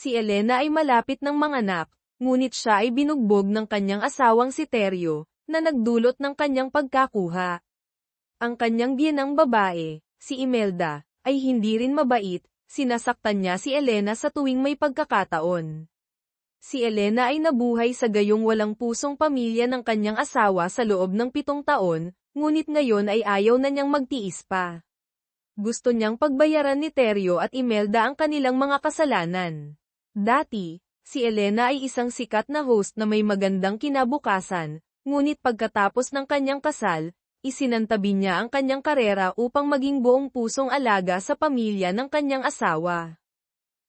Si Elena ay malapit ng manganak, ngunit siya ay binugbog ng kanyang asawang si Teryo, na nagdulot ng kanyang pagkakuha. Ang kanyang biyenang babae, si Imelda, ay hindi rin mabait, sinasaktan niya si Elena sa tuwing may pagkakataon. Si Elena ay nabuhay sa gayong walang pusong pamilya ng kanyang asawa sa loob ng 7 taon, ngunit ngayon ay ayaw na niyang magtiis pa. Gusto niyang pagbayaran ni Teryo at Imelda ang kanilang mga kasalanan. Dati, si Elena ay isang sikat na host na may magandang kinabukasan, ngunit pagkatapos ng kanyang kasal, isinantabi niya ang kanyang karera upang maging buong pusong alaga sa pamilya ng kanyang asawa.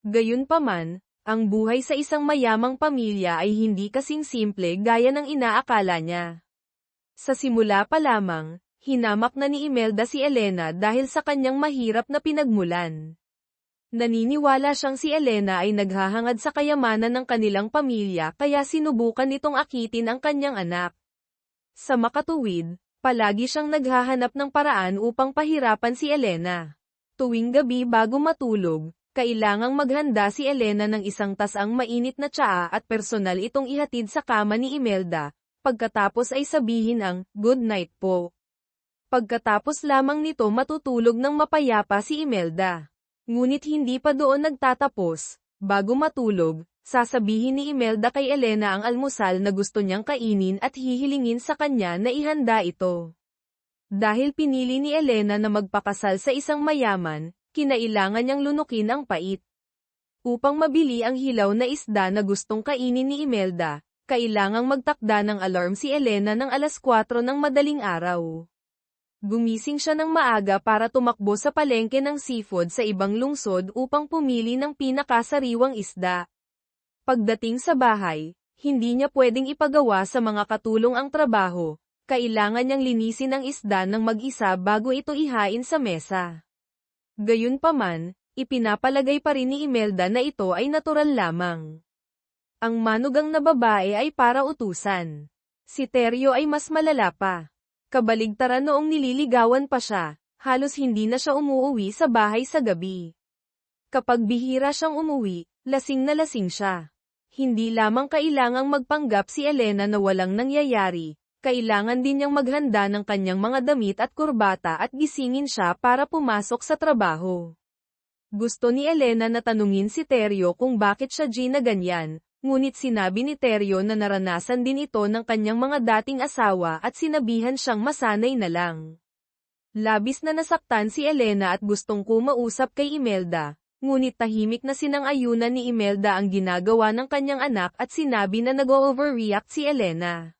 Gayunpaman, ang buhay sa isang mayamang pamilya ay hindi kasing simple gaya ng inaakala niya. Sa simula pa lamang, hinamak na ni Imelda si Elena dahil sa kanyang mahirap na pinagmulan. Naniniwala siyang si Elena ay naghahangad sa kayamanan ng kanilang pamilya kaya sinubukan nitong akitin ang kanyang anak. Sa makatuwid, palagi siyang naghahanap ng paraan upang pahirapan si Elena. Tuwing gabi bago matulog, kailangang maghanda si Elena ng isang tasang mainit na tsaa at personal itong ihatid sa kama ni Imelda, pagkatapos ay sabihin ang, "Good night po." Pagkatapos lamang nito matutulog ng mapayapa si Imelda. Ngunit hindi pa doon nagtatapos, bago matulog, sasabihin ni Imelda kay Elena ang almusal na gusto niyang kainin at hihilingin sa kanya na ihanda ito. Dahil pinili ni Elena na magpakasal sa isang mayaman, kinailangan niyang lunukin ang pait. Upang mabili ang hilaw na isda na gustong kainin ni Imelda, kailangang magtakda ng alarm si Elena ng 4:00 ng madaling araw. Gumising siya ng maaga para tumakbo sa palengke ng seafood sa ibang lungsod upang pumili ng pinakasariwang isda. Pagdating sa bahay, hindi niya pwedeng ipagawa sa mga katulong ang trabaho, kailangan niyang linisin ang isda ng mag-isa bago ito ihain sa mesa. Gayunpaman, ipinapalagay pa rin ni Imelda na ito ay natural lamang. Ang manugang na babae ay para utusan. Si Teryo ay mas malala pa. Kabaligtaran noong nililigawan pa siya, halos hindi na siya umuuwi sa bahay sa gabi. Kapag bihira siyang umuwi, lasing na lasing siya. Hindi lamang kailangang magpanggap si Elena na walang nangyayari, kailangan din niyang maghanda ng kanyang mga damit at kurbata at gisingin siya para pumasok sa trabaho. Gusto ni Elena na tanungin si Teryo kung bakit siya na ganyan, ngunit sinabi ni Teryo na naranasan din ito ng kanyang mga dating asawa at sinabihan siyang masanay na lang. Labis na nasaktan si Elena at gustong kumausap kay Imelda, ngunit tahimik na sinang-ayunan ni Imelda ang ginagawa ng kanyang anak at sinabi na nag-overreact si Elena.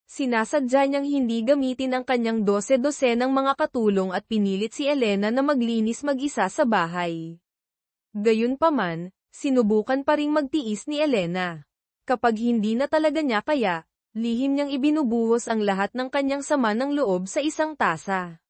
Sinasadya niyang hindi gamitin ang kanyang 12-dosenang mga katulong at pinilit si Elena na maglinis mag-isa sa bahay. Gayunpaman, sinubukan pa ring magtiis ni Elena. Kapag hindi na talaga niya kaya, lihim niyang ibinubuhos ang lahat ng kanyang sama ng loob sa isang tasa.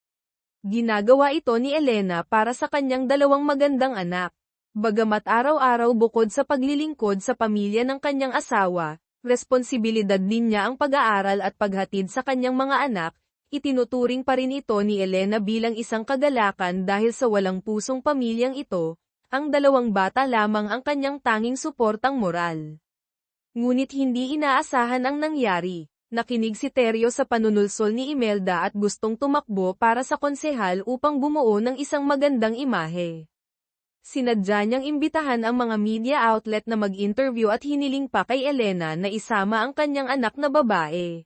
Ginagawa ito ni Elena para sa kanyang 2 magandang anak. Bagamat araw-araw bukod sa paglilingkod sa pamilya ng kanyang asawa, responsibilidad din niya ang pag-aaral at paghatid sa kanyang mga anak, itinuturing pa rin ito ni Elena bilang isang kagalakan dahil sa walang pusong pamilyang ito, ang 2 bata lamang ang kanyang tanging suportang moral. Ngunit hindi inaasahan ang nangyari. Nakinig si Teryo sa panunulsol ni Imelda at gustong tumakbo para sa konsehal upang bumuo ng isang magandang imahe. Sinadya niyang imbitahan ang mga media outlet na mag-interview at hiniling pa kay Elena na isama ang kanyang anak na babae.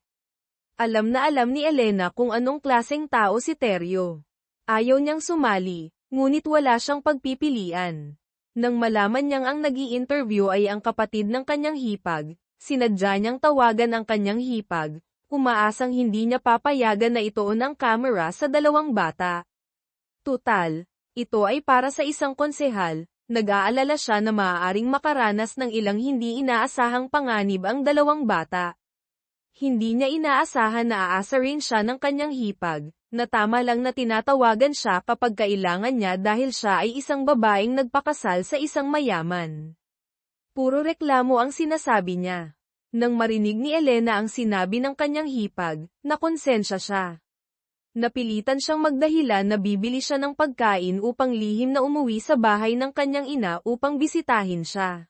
Alam na alam ni Elena kung anong klaseng tao si Teryo. Ayaw niyang sumali, ngunit wala siyang pagpipilian. Nang malaman niyang ang nag-i-interview ay ang kapatid ng kanyang hipag, sinadya niyang tawagan ang kanyang hipag, umaasang hindi niya papayagan na ituon ang kamera sa 2 bata. Tutal, ito ay para sa isang konsehal, nag-aalala siya na maaaring makaranas ng ilang hindi inaasahang panganib ang 2 bata. Hindi niya inaasahan na aasa rin siya ng kanyang hipag, na tama lang na tinatawagan siya kapag kailangan niya dahil siya ay isang babaeng nagpakasal sa isang mayaman. Puro reklamo ang sinasabi niya. Nang marinig ni Elena ang sinabi ng kanyang hipag, nakonsensya siya. Napilitan siyang magdahilan na bibili siya ng pagkain upang lihim na umuwi sa bahay ng kanyang ina upang bisitahin siya.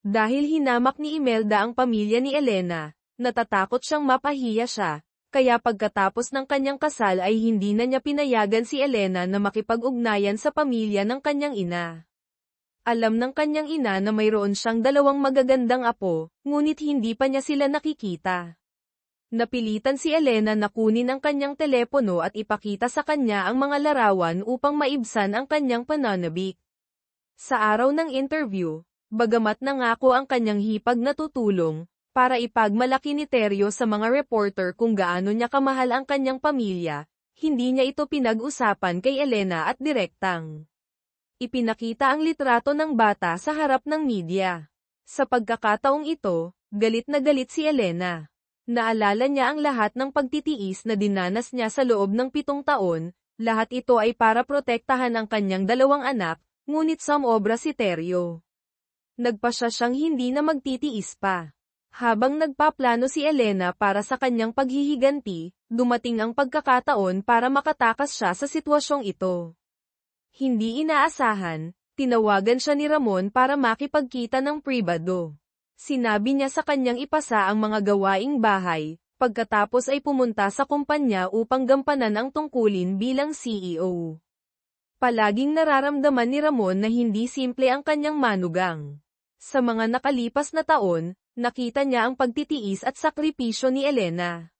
Dahil hinamak ni Imelda ang pamilya ni Elena, natatakot siyang mapahiya siya, kaya pagkatapos ng kanyang kasal ay hindi na niya pinayagan si Elena na makipag-ugnayan sa pamilya ng kanyang ina. Alam ng kanyang ina na mayroon siyang 2 magagandang apo, ngunit hindi pa niya sila nakikita. Napilitan si Elena na kunin ang kanyang telepono at ipakita sa kanya ang mga larawan upang maibsan ang kanyang pananabik. Sa araw ng interview, bagamat nangako ang kanyang hipag na tutulong, para ipagmalaki ni Teryo sa mga reporter kung gaano niya kamahal ang kanyang pamilya, hindi niya ito pinag-usapan kay Elena at direktang ipinakita ang litrato ng bata sa harap ng media. Sa pagkakataong ito, galit na galit si Elena. Naalala niya ang lahat ng pagtitiis na dinanas niya sa loob ng 7 taon, lahat ito ay para protektahan ang kanyang 2 anak, ngunit sumobra si Teryo. Nagpasya siyang hindi na magtitiis pa. Habang nagpaplano si Elena para sa kanyang paghihiganti, dumating ang pagkakataon para makatakas siya sa sitwasyong ito. Hindi inaasahan, tinawagan siya ni Ramon para makipagkita ng pribado. Sinabi niya sa kanyang ipasa ang mga gawaing bahay, pagkatapos ay pumunta sa kumpanya upang gampanan ang tungkulin bilang CEO. Palaging nararamdaman ni Ramon na hindi simple ang kanyang manugang. Sa mga nakalipas na taon, nakita niya ang pagtitiis at sakripisyo ni Elena.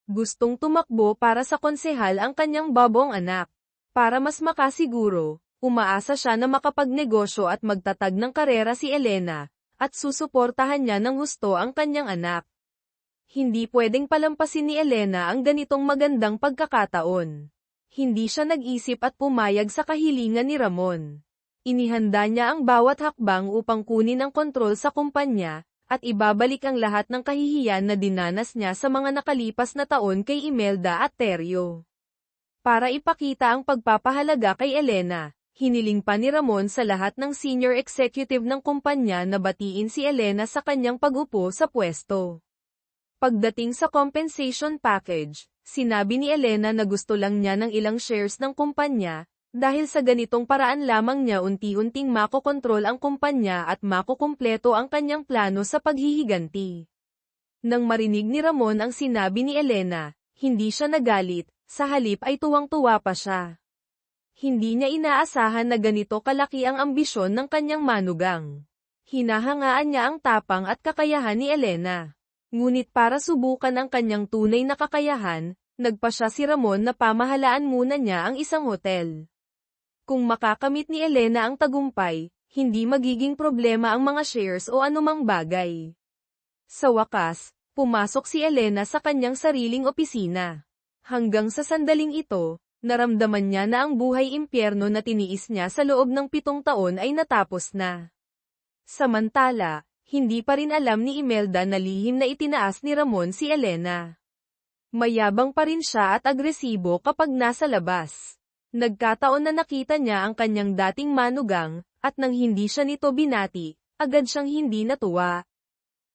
Gustong tumakbo para sa konsehal ang kanyang babong anak. Para mas makasiguro, umaasa siya na makapagnegosyo at magtatag ng karera si Elena, at susuportahan niya ng husto ang kanyang anak. Hindi pwedeng palampasin ni Elena ang ganitong magandang pagkakataon. Hindi siya nag-isip at pumayag sa kahilingan ni Ramon. Inihanda niya ang bawat hakbang upang kunin ang kontrol sa kumpanya, at ibabalik ang lahat ng kahihiyan na dinanas niya sa mga nakalipas na taon kay Imelda at Teryo. Para ipakita ang pagpapahalaga kay Elena, hiniling pa ni Ramon sa lahat ng senior executive ng kumpanya na batiin si Elena sa kanyang pag-upo sa pwesto. Pagdating sa compensation package, sinabi ni Elena na gusto lang niya ng ilang shares ng kumpanya, dahil sa ganitong paraan lamang niya unti-unting makokontrol ang kumpanya at makukumpleto ang kanyang plano sa paghihiganti. Nang marinig ni Ramon ang sinabi ni Elena, hindi siya nagalit. Sa halip ay tuwang-tuwa pa siya. Hindi niya inaasahan na ganito kalaki ang ambisyon ng kanyang manugang. Hinahangaan niya ang tapang at kakayahan ni Elena. Ngunit para subukan ang kanyang tunay na kakayahan, nagpasya si Ramon na pamahalaan muna niya ang isang hotel. Kung makakamit ni Elena ang tagumpay, hindi magiging problema ang mga shares o anumang bagay. Sa wakas, pumasok si Elena sa kanyang sariling opisina. Hanggang sa sandaling ito, naramdaman niya na ang buhay impyerno na tiniis niya sa loob ng 7 taon ay natapos na. Samantala, hindi pa rin alam ni Imelda na lihim na itinaas ni Ramon si Elena. Mayabang pa rin siya at agresibo kapag nasa labas. Nagkataon na nakita niya ang kanyang dating manugang, at nang hindi siya nito binati, agad siyang hindi natuwa.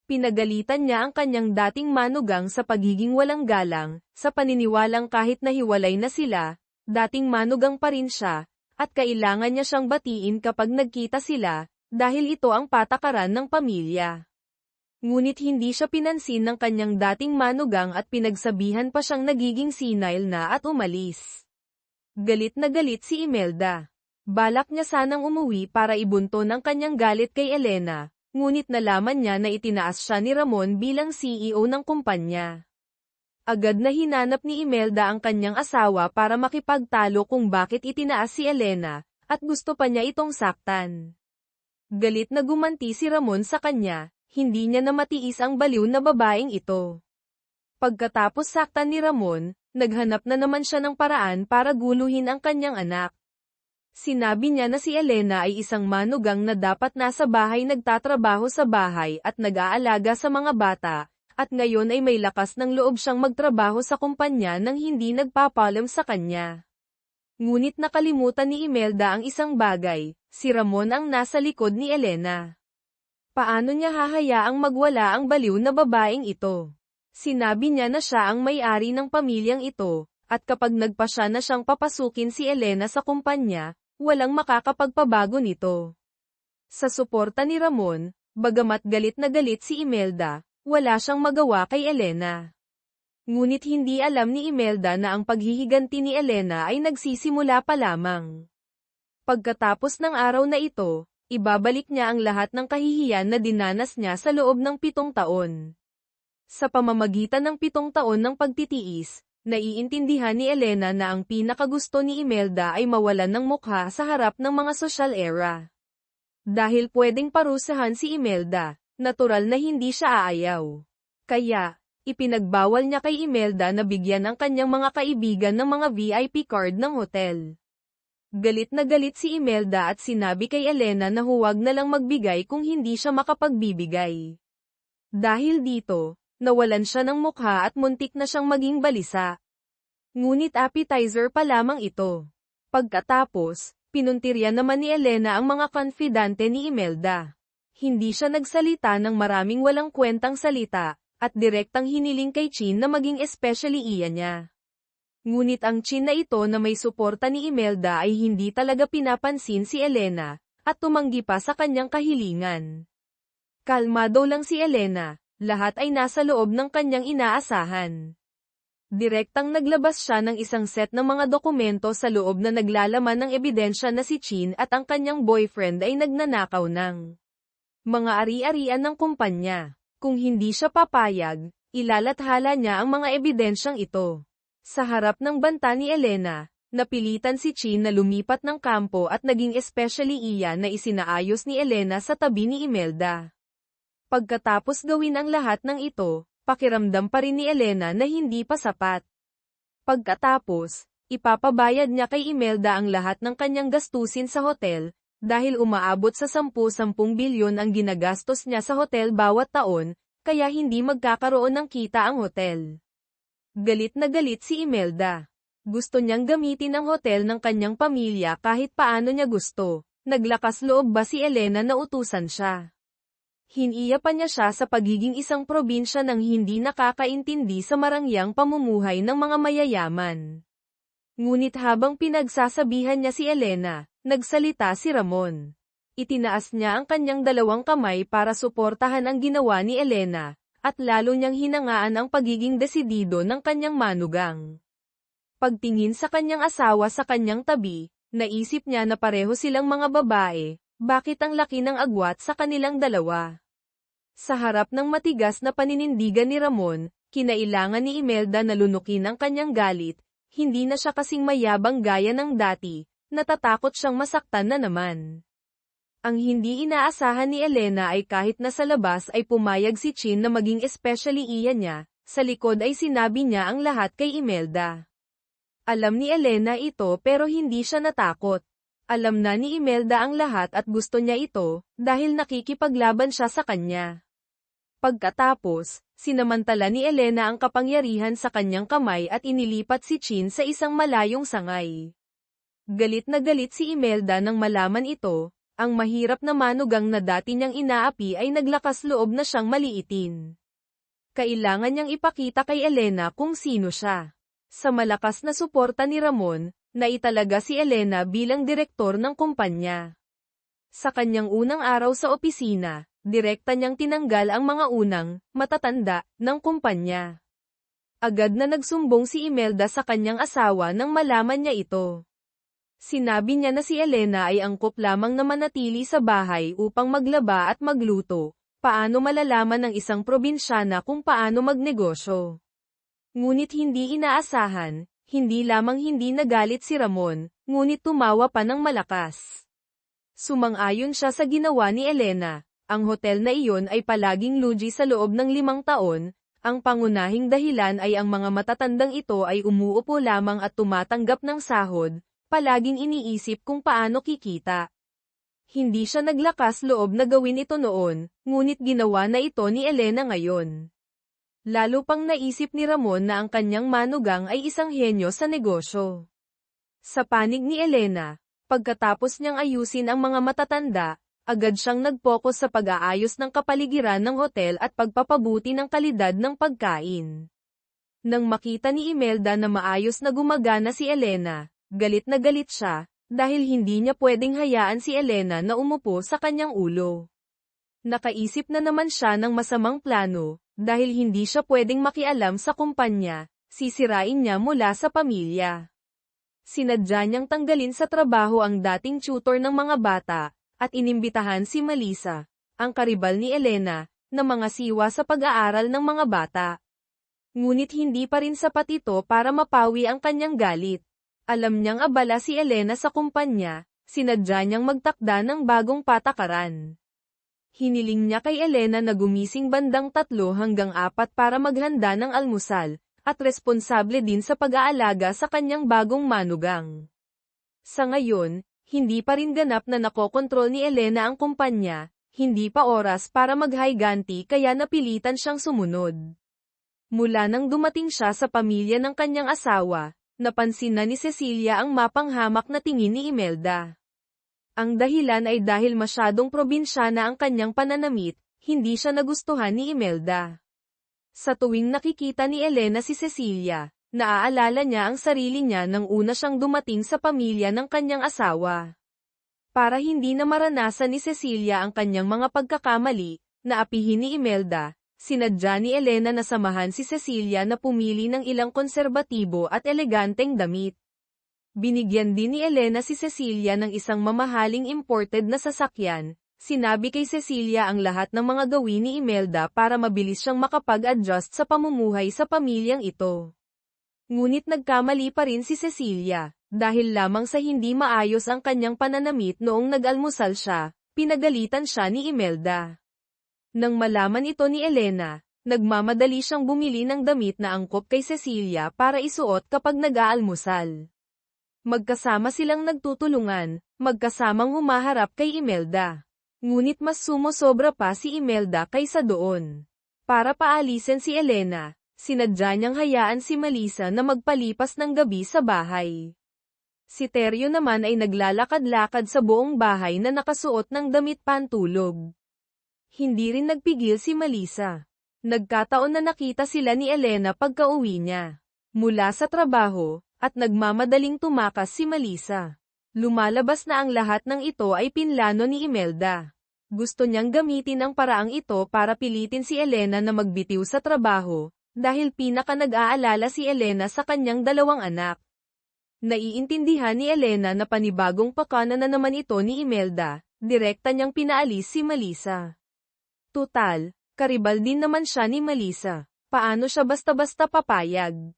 Pinagalitan niya ang kanyang dating manugang sa pagiging walang galang, sa paniniwalang kahit nahiwalay na sila, dating manugang pa rin siya, at kailangan niya siyang batiin kapag nagkita sila, dahil ito ang patakaran ng pamilya. Ngunit hindi siya pinansin ng kanyang dating manugang at pinagsabihan pa siyang nagiging senile na at umalis. Galit na galit si Imelda. Balak niya sanang umuwi para ibunton ang kanyang galit kay Elena. Ngunit nalaman niya na itinaas siya ni Ramon bilang CEO ng kumpanya. Agad na hinanap ni Imelda ang kanyang asawa para makipagtalo kung bakit itinaas si Elena, at gusto pa niya itong saktan. Galit na gumanti si Ramon sa kanya, hindi niya na matiis ang baliw na babaeng ito. Pagkatapos saktan ni Ramon, naghanap na naman siya ng paraan para guluhin ang kanyang anak. Sinabi niya na si Elena ay isang manugang na dapat nasa bahay nagtatrabaho sa bahay at nag-aalaga sa mga bata, at ngayon ay may lakas ng loob siyang magtrabaho sa kumpanya nang hindi nagpapalam sa kanya. Ngunit nakalimutan ni Imelda ang isang bagay, si Ramon ang nasa likod ni Elena. Paano niya hahayaang magwala ang baliw na babaeng ito? Sinabi niya na siya ang may-ari ng pamilyang ito, at kapag nagpasya na siyang papasukin si Elena sa kumpanya, walang makakapagpabago nito. Sa suporta ni Ramon, Bagamat galit na galit si Imelda, wala siyang magawa kay Elena. Ngunit hindi alam ni Imelda na ang paghihiganti ni Elena ay nagsisimula pa lamang. Pagkatapos ng araw na ito, ibabalik niya ang lahat ng kahihiyan na dinanas niya sa loob ng 7 taon. Sa pamamagitan ng 7 taon ng pagtitiis, naiintindihan ni Elena na ang pinakagusto ni Imelda ay mawalan ng mukha sa harap ng mga social era. Dahil pwedeng parusahan si Imelda, natural na hindi siya aayaw. Kaya, ipinagbawal niya kay Imelda na bigyan ang kanyang mga kaibigan ng mga VIP card ng hotel. Galit na galit si Imelda at sinabi kay Elena na huwag na lang magbigay kung hindi siya makapagbibigay. Dahil dito, nawalan siya ng mukha at muntik na siyang maging balisa. Ngunit appetizer pa lamang ito. Pagkatapos, pinuntirya naman ni Elena ang mga konfidante ni Imelda. Hindi siya nagsalita ng maraming walang kwentang salita, at direktang hiniling kay Chin na maging especially iya niya. Ngunit ang Chin na ito na may suporta ni Imelda ay hindi talaga pinapansin si Elena, at tumanggi pa sa kanyang kahilingan. Kalmado lang si Elena, lahat ay nasa loob ng kanyang inaasahan. Direktang naglabas siya ng isang set ng mga dokumento sa loob na naglalaman ng ebidensya na si Chin at ang kanyang boyfriend ay nagnanakaw ng mga ari-arian ng kumpanya. Kung hindi siya papayag, ilalathala niya ang mga ebidensyang ito. Sa harap ng banta ni Elena, napilitan si Chin na lumipat ng kampo at naging especially iya na isinaayos ni Elena sa tabi ni Imelda. Pagkatapos gawin ang lahat ng ito, pakiramdam pa rin ni Elena na hindi pa sapat. Pagkatapos, ipapabayad niya kay Imelda ang lahat ng kanyang gastusin sa hotel, dahil umaabot sa 10 bilyon ang ginagastos niya sa hotel bawat taon, kaya hindi magkakaroon ng kita ang hotel. Galit na galit si Imelda. Gusto niyang gamitin ang hotel ng kanyang pamilya kahit paano niya gusto. Naglakas loob ba si Elena na utusan siya? Hiniya pa niya siya sa pagiging isang probinsya nang hindi nakakaintindi sa marangyang pamumuhay ng mga mayayaman. Ngunit habang pinagsasabihan niya si Elena, nagsalita si Ramon. Itinaas niya ang kanyang 2 kamay para suportahan ang ginawa ni Elena, at lalo niyang hinangaan ang pagiging desidido ng kanyang manugang. Pagtingin sa kanyang asawa sa kanyang tabi, naisip niya na pareho silang mga babae, bakit ang laki ng agwat sa kanilang dalawa? Sa harap ng matigas na paninindigan ni Ramon, kinailangan ni Imelda na lunukin ang kanyang galit, hindi na siya kasing mayabang gaya ng dati, natatakot siyang masaktan na naman. Ang hindi inaasahan ni Elena ay kahit nasa labas ay pumayag si Chin na maging especially iya niya, sa likod ay sinabi niya ang lahat kay Imelda. Alam ni Elena ito pero hindi siya natakot. Alam na ni Imelda ang lahat at gusto niya ito, dahil nakikipaglaban siya sa kanya. Pagkatapos, sinamantala ni Elena ang kapangyarihan sa kanyang kamay at inilipat si Chin sa isang malayong sangay. Galit na galit si Imelda nang malaman ito. Ang mahirap na manugang na dati niyang inaapi ay naglakas loob na siyang maliitin. Kailangan niyang ipakita kay Elena kung sino siya. Sa malakas na suporta ni Ramon, naitalaga si Elena bilang direktor ng kumpanya. Sa kanyang unang araw sa opisina, direkta niyang tinanggal ang mga unang, matatanda, ng kumpanya. Agad na nagsumbong si Imelda sa kanyang asawa nang malaman niya ito. Sinabi niya na si Elena ay angkop lamang na manatili sa bahay upang maglaba at magluto. Paano malalaman ng isang probinsyana kung paano magnegosyo? Ngunit hindi inaasahan, hindi lamang hindi nagalit si Ramon, ngunit tumawa pa ng malakas. Sumang-ayon siya sa ginawa ni Elena. Ang hotel na iyon ay palaging lugi sa loob ng 5 taon. Ang pangunahing dahilan ay ang mga matatandang ito ay umuupo lamang at tumatanggap ng sahod. Palaging iniisip kung paano kikita. Hindi siya naglakas loob na gawin ito noon, ngunit ginawa na ito ni Elena ngayon. Lalo pang naisip ni Ramon na ang kanyang manugang ay isang henyo sa negosyo. Sa panig ni Elena, pagkatapos niyang ayusin ang mga matatanda, agad siyang nag-focus sa pag-aayos ng kapaligiran ng hotel at pagpapabuti ng kalidad ng pagkain. Nang makita ni Imelda na maayos na gumagana si Elena, galit na galit siya, dahil hindi niya pwedeng hayaan si Elena na umupo sa kanyang ulo. Nakaisip na naman siya ng masamang plano, dahil hindi siya pwedeng makialam sa kumpanya, sisirain niya mula sa pamilya. Sinadya niyang tanggalin sa trabaho ang dating tutor ng mga bata, at inimbitahan si Melissa, ang karibal ni Elena, na mga siwa sa pag-aaral ng mga bata. Ngunit hindi pa rin sapat ito para mapawi ang kanyang galit. Alam niyang abala si Elena sa kumpanya, sinadya niyang magtakda ng bagong patakaran. Hiniling niya kay Elena na gumising bandang 3 hanggang 4 para maghanda ng almusal, at responsable din sa pag-aalaga sa kanyang bagong manugang. Sa ngayon, hindi pa rin ganap na nakokontrol ni Elena ang kumpanya, hindi pa oras para maghiganti kaya napilitan siyang sumunod. Mula nang dumating siya sa pamilya ng kanyang asawa, napansin na ni Cecilia ang mapanghamak na tingin ni Imelda. Ang dahilan ay dahil masyadong probinsyana ang kanyang pananamit, hindi siya nagustuhan ni Imelda. Sa tuwing nakikita ni Elena si Cecilia, naaalala niya ang sarili niya nang una siyang dumating sa pamilya ng kanyang asawa. Para hindi na maranasan ni Cecilia ang kanyang mga pagkakamali, naapihin ni Imelda, sinadya ni Elena na samahan si Cecilia na pumili ng ilang konserbatibo at eleganteng damit. Binigyan din ni Elena si Cecilia ng isang mamahaling imported na sasakyan. Sinabi kay Cecilia ang lahat ng mga gawin ni Imelda para mabilis siyang makapag-adjust sa pamumuhay sa pamilyang ito. Ngunit nagkamali pa rin si Cecilia, dahil lamang sa hindi maayos ang kanyang pananamit noong nag-almusal siya, pinagalitan siya ni Imelda. Nang malaman ito ni Elena, nagmamadali siyang bumili ng damit na angkop kay Cecilia para isuot kapag nag-aalmusal. Magkasama silang nagtutulungan, magkasamang humaharap kay Imelda. Ngunit mas sumosobra pa si Imelda kaysa doon. Para paalisin si Elena, sinadya niyang hayaan si Melissa na magpalipas ng gabi sa bahay. Si Teryo naman ay naglalakad-lakad sa buong bahay na nakasuot ng damit pantulog. Hindi rin nagpigil si Melissa. Nagkataon na nakita sila ni Elena pagka-uwi niya mula sa trabaho, at nagmamadaling tumakas si Melissa. Lumalabas na ang lahat ng ito ay pinlano ni Imelda. Gusto niyang gamitin ang paraang ito para pilitin si Elena na magbitiw sa trabaho, dahil pinaka nag-aalala si Elena sa kanyang 2 anak. Naiintindihan ni Elena na panibagong pakana na naman ito ni Imelda, direkta niyang pinaalis si Melissa. Tutal, karibal din naman siya ni Melissa, paano siya basta-basta papayag?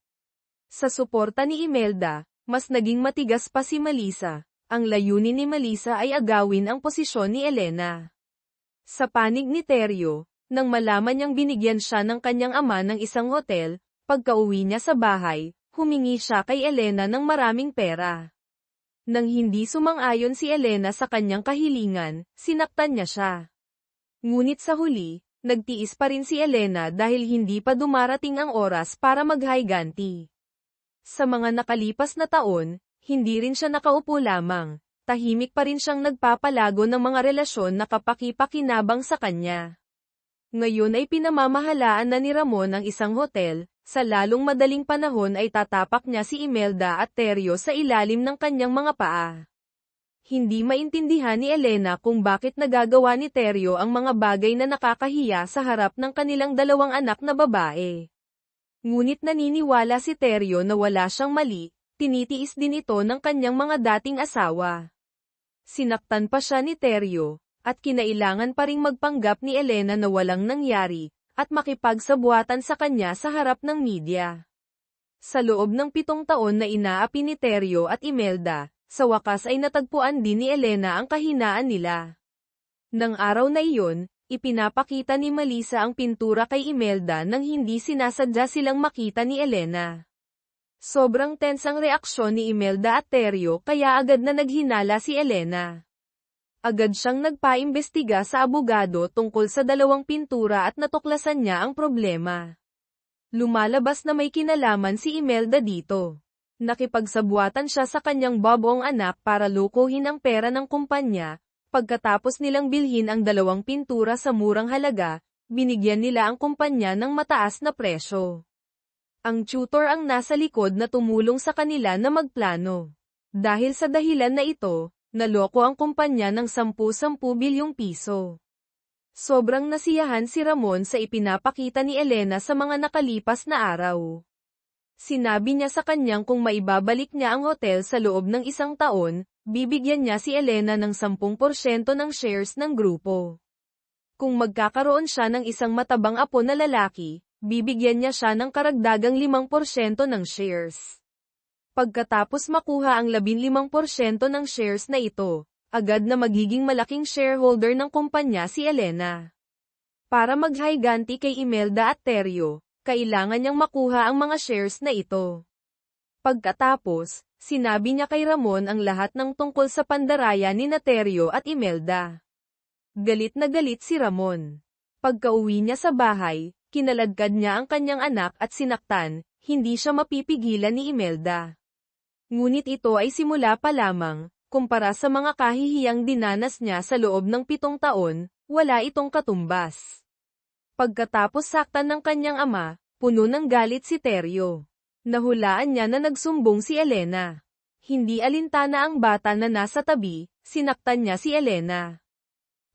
Sa suporta ni Imelda, mas naging matigas pa si Melissa. Ang layunin ni Melissa ay agawin ang posisyon ni Elena. Sa panig ni Teryo, nang malaman niyang binigyan siya ng kanyang ama ng isang hotel, pagka-uwi niya sa bahay, humingi siya kay Elena ng maraming pera. Nang hindi sumang-ayon si Elena sa kanyang kahilingan, sinaktan niya siya. Ngunit sa huli, nagtiis pa rin si Elena dahil hindi pa dumarating ang oras para maghiganti. Sa mga nakalipas na taon, hindi rin siya nakaupo lamang, tahimik pa rin siyang nagpapalago ng mga relasyon na kapaki-pakinabang sa kanya. Ngayon ay pinamamahalaan na ni Ramon ang isang hotel, sa lalong madaling panahon ay tatapak niya si Imelda at Teryo sa ilalim ng kanyang mga paa. Hindi maintindihan ni Elena kung bakit nagagawa ni Teryo ang mga bagay na nakakahiya sa harap ng kanilang 2 anak na babae. Ngunit naniniwala si Teryo na wala siyang mali, tinitiis din ito ng kanyang mga dating asawa. Sinaktan pa siya ni Teryo, at kinailangan pa ring magpanggap ni Elena na walang nangyari, at makipagsabuatan sa kanya sa harap ng media. Sa loob ng 7 taon na inaapi ni Teryo at Imelda, sa wakas ay natagpuan din ni Elena ang kahinaan nila. Nang araw na iyon, ipinapakita ni Melissa ang pintura kay Imelda nang hindi sinasadya silang makita ni Elena. Sobrang tense ang reaksyon ni Imelda at Teryo kaya agad na naghinala si Elena. Agad siyang nagpaimbestiga sa abogado tungkol sa 2 pintura at natuklasan niya ang problema. Lumalabas na may kinalaman si Imelda dito. Nakipagsabuatan siya sa kanyang babong anak para lukuhin ang pera ng kumpanya. Pagkatapos nilang bilhin ang 2 pintura sa murang halaga, binigyan nila ang kumpanya ng mataas na presyo. Ang tutor ang nasa likod na tumulong sa kanila na magplano. Dahil sa dahilan na ito, naloko ang kumpanya ng 10 bilyong piso. Sobrang nasiyahan si Ramon sa ipinapakita ni Elena sa mga nakalipas na araw. Sinabi niya sa kanyang kung maibabalik niya ang hotel sa loob ng 1 taon, bibigyan niya si Elena ng 10% ng shares ng grupo. Kung magkakaroon siya ng isang matabang apo na lalaki, bibigyan niya siya ng karagdagang 5% ng shares. Pagkatapos makuha ang 15% ng shares na ito, agad na magiging malaking shareholder ng kumpanya si Elena. Para maghiganti kay Imelda at Teryo, kailangan niyang makuha ang mga shares na ito. Pagkatapos, sinabi niya kay Ramon ang lahat ng tungkol sa pandaraya ni Teryo at Imelda. Galit na galit si Ramon. Pagkauwi niya sa bahay, kinaladkad niya ang kanyang anak at sinaktan, hindi siya mapipigilan ni Imelda. Ngunit ito ay simula pa lamang, kumpara sa mga kahihiyang dinanas niya sa loob ng 7 taon, wala itong katumbas. Pagkatapos saktan ng kanyang ama, puno ng galit si Teryo. Nahulaan niya na nagsumbong si Elena. Hindi alintana ang bata na nasa tabi, sinaktan niya si Elena.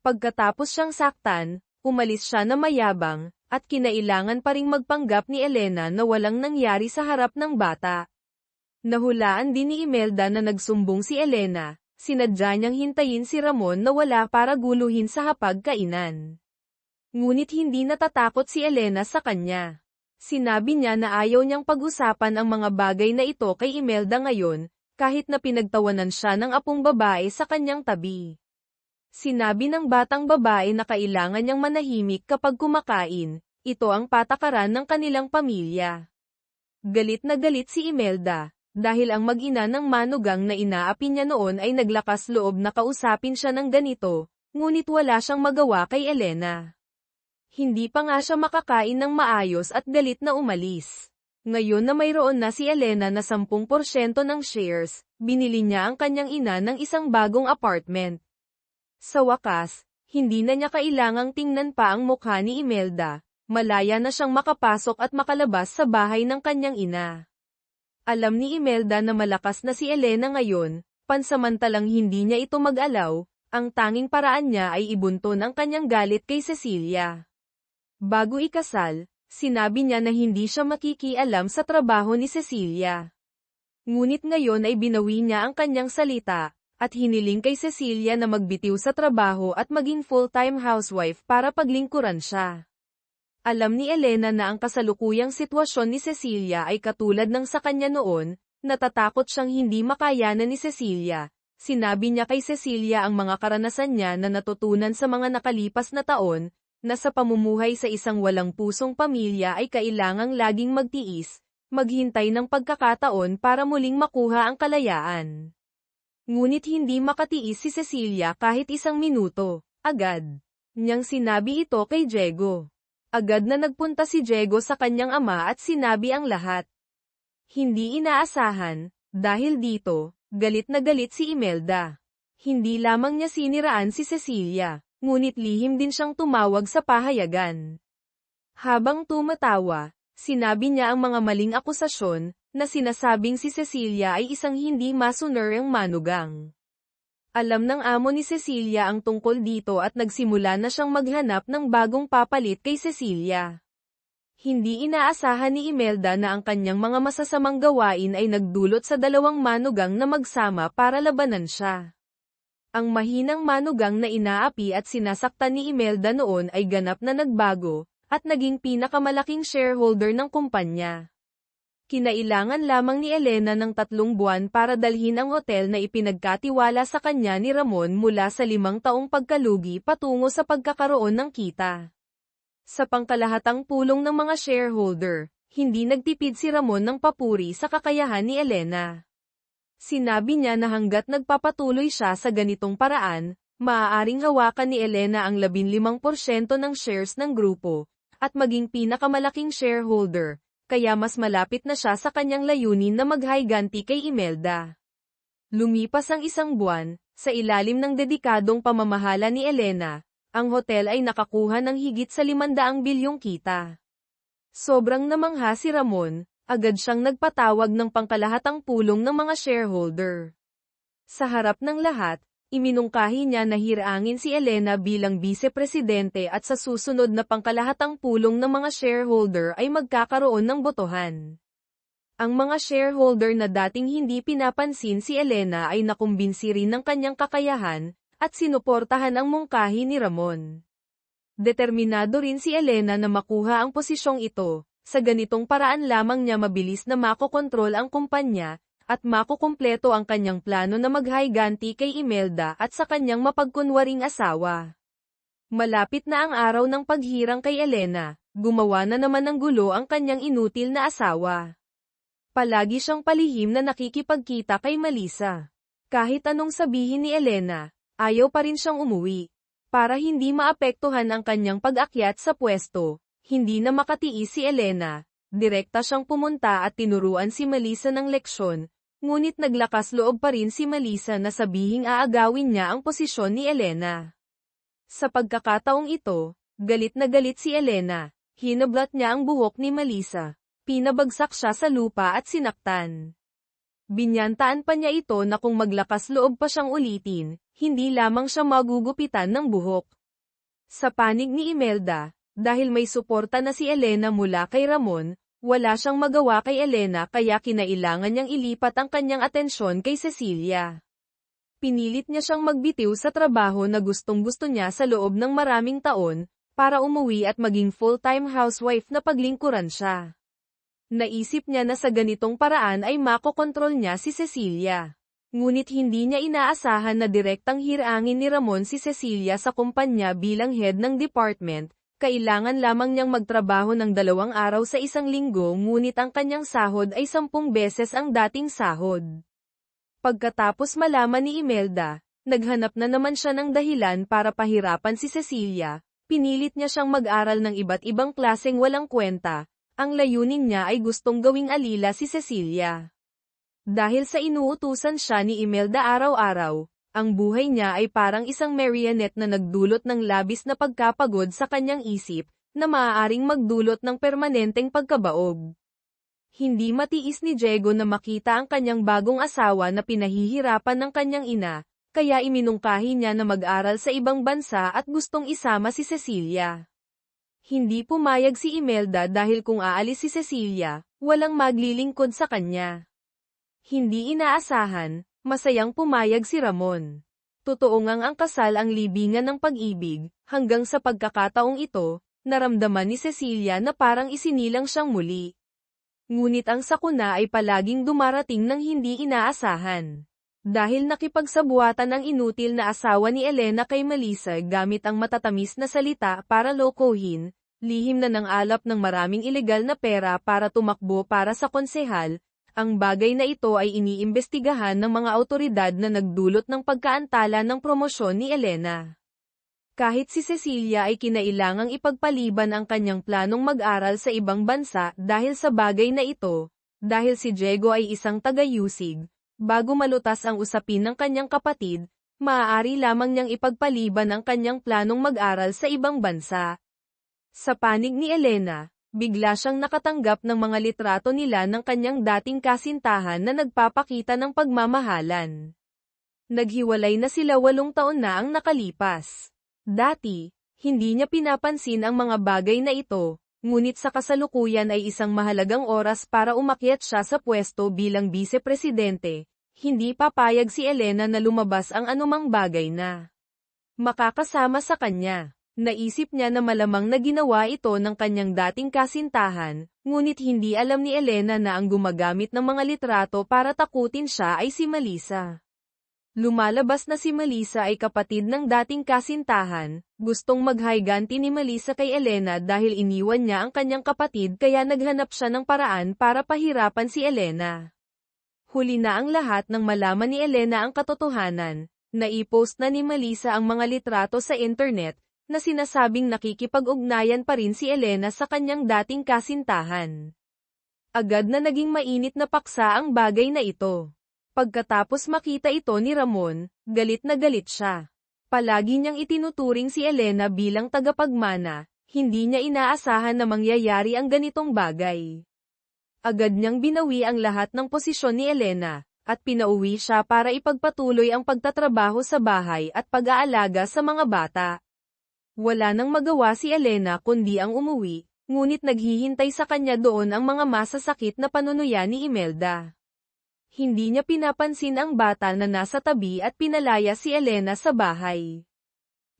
Pagkatapos siyang saktan, umalis siya na mayabang, at kinailangan pa ring magpanggap ni Elena na walang nangyari sa harap ng bata. Nahulaan din ni Imelda na nagsumbong si Elena, sinadya niyang hintayin si Ramon na wala para guluhin sa hapag-kainan. Ngunit hindi natatakot si Elena sa kanya. Sinabi niya na ayaw niyang pag-usapan ang mga bagay na ito kay Imelda ngayon, kahit na pinagtawanan siya ng apong babae sa kanyang tabi. Sinabi ng batang babae na kailangan niyang manahimik kapag kumakain, ito ang patakaran ng kanilang pamilya. Galit na galit si Imelda, dahil ang mag-ina ng manugang na inaapi niya noon ay naglakas loob na kausapin siya ng ganito, ngunit wala siyang magawa kay Elena. Hindi pa nga siya makakain ng maayos at galit na umalis. Ngayon na mayroon na si Elena na 10% ng shares, binili niya ang kanyang ina ng isang bagong apartment. Sa wakas, hindi na niya kailangang tingnan pa ang mukha ni Imelda, malaya na siyang makapasok at makalabas sa bahay ng kanyang ina. Alam ni Imelda na malakas na si Elena ngayon, pansamantalang hindi niya ito mag-alaw, ang tanging paraan niya ay ibunton ang kanyang galit kay Cecilia. Bago ikasal, sinabi niya na hindi siya makikialam sa trabaho ni Cecilia. Ngunit ngayon ay binawi niya ang kanyang salita, at hiniling kay Cecilia na magbitiw sa trabaho at maging full-time housewife para paglingkuran siya. Alam ni Elena na ang kasalukuyang sitwasyon ni Cecilia ay katulad ng sa kanya noon, natatakot siyang hindi makayanan ni Cecilia. Sinabi niya kay Cecilia ang mga karanasan niya na natutunan sa mga nakalipas na taon, na sa pamumuhay sa isang walang pusong pamilya ay kailangang laging magtiis, maghintay ng pagkakataon para muling makuha ang kalayaan. Ngunit hindi makatiis si Cecilia kahit 1 minuto, agad niyang sinabi ito kay Diego. Agad na nagpunta si Diego sa kanyang ama at sinabi ang lahat. Hindi inaasahan, dahil dito, galit na galit si Imelda. Hindi lamang niya siniraan si Cecilia, ngunit lihim din siyang tumawag sa pahayagan. Habang tumatawa, sinabi niya ang mga maling akusasyon, na sinasabing si Cecilia ay isang hindi masunuryang manugang. Alam ng amo ni Cecilia ang tungkol dito at nagsimula na siyang maghanap ng bagong papalit kay Cecilia. Hindi inaasahan ni Imelda na ang kanyang mga masasamang gawain ay nagdulot sa 2 manugang na magsama para labanan siya. Ang mahinang manugang na inaapi at sinasaktan ni Imelda noon ay ganap na nagbago, at naging pinakamalaking shareholder ng kumpanya. Kinailangan lamang ni Elena ng 3 buwan para dalhin ang hotel na ipinagkatiwala sa kanya ni Ramon mula sa 5 taong pagkalugi patungo sa pagkakaroon ng kita. Sa pangkalahatang pulong ng mga shareholder, hindi nagtipid si Ramon ng papuri sa kakayahan ni Elena. Sinabi niya na hanggat nagpapatuloy siya sa ganitong paraan, maaaring hawakan ni Elena ang 15% ng shares ng grupo, at maging pinakamalaking shareholder. Kaya mas malapit na siya sa kanyang layunin na maghiganti kay Imelda. Lumipas ang 1 buwan, sa ilalim ng dedikadong pamamahala ni Elena, ang hotel ay nakakuha ng higit sa 500 bilyong kita. Sobrang namangha si Ramon, agad siyang nagpatawag ng pangkalahatang pulong ng mga shareholder. Sa harap ng lahat, Iminungkahi niya na hiraangin si Elena bilang vice-presidente at sa susunod na pangkalahatang pulong ng mga shareholder ay magkakaroon ng botohan. Ang mga shareholder na dating hindi pinapansin si Elena ay nakumbinsi rin ng kanyang kakayahan, at sinuportahan ang mungkahi ni Ramon. Determinado rin si Elena na makuha ang posisyong ito, sa ganitong paraan lamang niya mabilis na makokontrol ang kumpanya, at makukumpleto ang kanyang plano na maghiganti kay Imelda at sa kanyang mapagkunwaring asawa. Malapit na ang araw ng paghirang kay Elena, gumawa na naman ng gulo ang kanyang inutil na asawa. Palagi siyang palihim na nakikipagkita kay Melissa. Kahit anong sabihin ni Elena, ayaw pa rin siyang umuwi. Para hindi maapektuhan ang kanyang pag-akyat sa pwesto, hindi na makatiis si Elena. Direkta siyang pumunta at tinuruan si Melissa ng leksyon, ngunit naglakas loob pa rin si Melissa na sabihing aagawin niya ang posisyon ni Elena. Sa pagkakataong ito, galit na galit si Elena, hinablat niya ang buhok ni Melissa, pinabagsak siya sa lupa at sinaktan. Binyantaan pa niya ito na kung maglakas loob pa siyang ulitin, hindi lamang siya magugupitan ng buhok. Sa panig ni Imelda, dahil may suporta na si Elena mula kay Ramon, wala siyang magawa kay Elena kaya kinailangan niyang ilipat ang kanyang atensyon kay Cecilia. Pinilit niya siyang magbitiw sa trabaho na gustong-gusto niya sa loob ng maraming taon, para umuwi at maging full-time housewife na paglingkuran siya. Naisip niya na sa ganitong paraan ay makokontrol niya si Cecilia. Ngunit hindi niya inaasahan na direktang hirangin ni Ramon si Cecilia sa kumpanya bilang head ng department. Kailangan lamang niyang magtrabaho ng 2 araw sa isang linggo ngunit ang kanyang sahod ay 10 beses ang dating sahod. Pagkatapos malaman ni Imelda, naghanap na naman siya ng dahilan para pahirapan si Cecilia, pinilit niya siyang mag-aral ng iba't ibang klaseng walang kwenta, ang layunin niya ay gustong gawing alila si Cecilia. Dahil sa inuutusan siya ni Imelda araw-araw, ang buhay niya ay parang isang marionette na nagdulot ng labis na pagkapagod sa kanyang isip, na maaaring magdulot ng permanenteng pagkabaog. Hindi matiis ni Diego na makita ang kanyang bagong asawa na pinahihirapan ng kanyang ina, kaya iminungkahi niya na mag-aral sa ibang bansa at gustong isama si Cecilia. Hindi pumayag si Imelda dahil kung aalis si Cecilia, walang maglilingkod sa kanya. Hindi inaasahan, masayang pumayag si Ramon. Totoo ngang ang kasal ang libingan ng pag-ibig, hanggang sa pagkakataong ito, naramdaman ni Cecilia na parang isinilang siyang muli. Ngunit ang sakuna ay palaging dumarating ng hindi inaasahan. Dahil nakipagsabuatan ang inutil na asawa ni Elena kay Melissa gamit ang matatamis na salita para lokohin, lihim na ng alap ng maraming ilegal na pera para tumakbo para sa konsehal. Ang bagay na ito ay iniimbestigahan ng mga awtoridad na nagdulot ng pagkaantala ng promosyon ni Elena. Kahit si Cecilia ay kinailangang ipagpaliban ang kanyang planong mag-aral sa ibang bansa dahil sa bagay na ito, dahil si Diego ay isang taga-usig, bago malutas ang usapin ng kanyang kapatid, maaari lamang niyang ipagpaliban ang kanyang planong mag-aral sa ibang bansa. Sa panig ni Elena, bigla siyang nakatanggap ng mga litrato nila ng kanyang dating kasintahan na nagpapakita ng pagmamahalan. Naghiwalay na sila 8 taon na ang nakalipas. Dati, hindi niya pinapansin ang mga bagay na ito, ngunit sa kasalukuyan ay isang mahalagang oras para umakyat siya sa pwesto bilang vice-presidente. Hindi papayag si Elena na lumabas ang anumang bagay na makakasama sa kanya. Naisip niya na malamang na ginawa ito ng kanyang dating kasintahan, ngunit hindi alam ni Elena na ang gumagamit ng mga litrato para takutin siya ay si Melissa. Lumalabas na si Melissa ay kapatid ng dating kasintahan, gustong maghiganti ni Melissa kay Elena dahil iniwan niya ang kanyang kapatid kaya naghanap siya ng paraan para pahirapan si Elena. Huli na ang lahat nang malaman ni Elena ang katotohanan, naipost na ni Melissa ang mga litrato sa internet, na sinasabing nakikipag-ugnayan pa rin si Elena sa kanyang dating kasintahan. Agad na naging mainit na paksa ang bagay na ito. Pagkatapos makita ito ni Ramon, galit na galit siya. Palagi niyang itinuturing si Elena bilang tagapagmana, hindi niya inaasahan na mangyayari ang ganitong bagay. Agad niyang binawi ang lahat ng posisyon ni Elena, at pinauwi siya para ipagpatuloy ang pagtatrabaho sa bahay at pag-aalaga sa mga bata. Wala nang magawa si Elena kundi ang umuwi, ngunit naghihintay sa kanya doon ang mga masasakit na panunuya ni Imelda. Hindi niya pinapansin ang bata na nasa tabi at pinalaya si Elena sa bahay.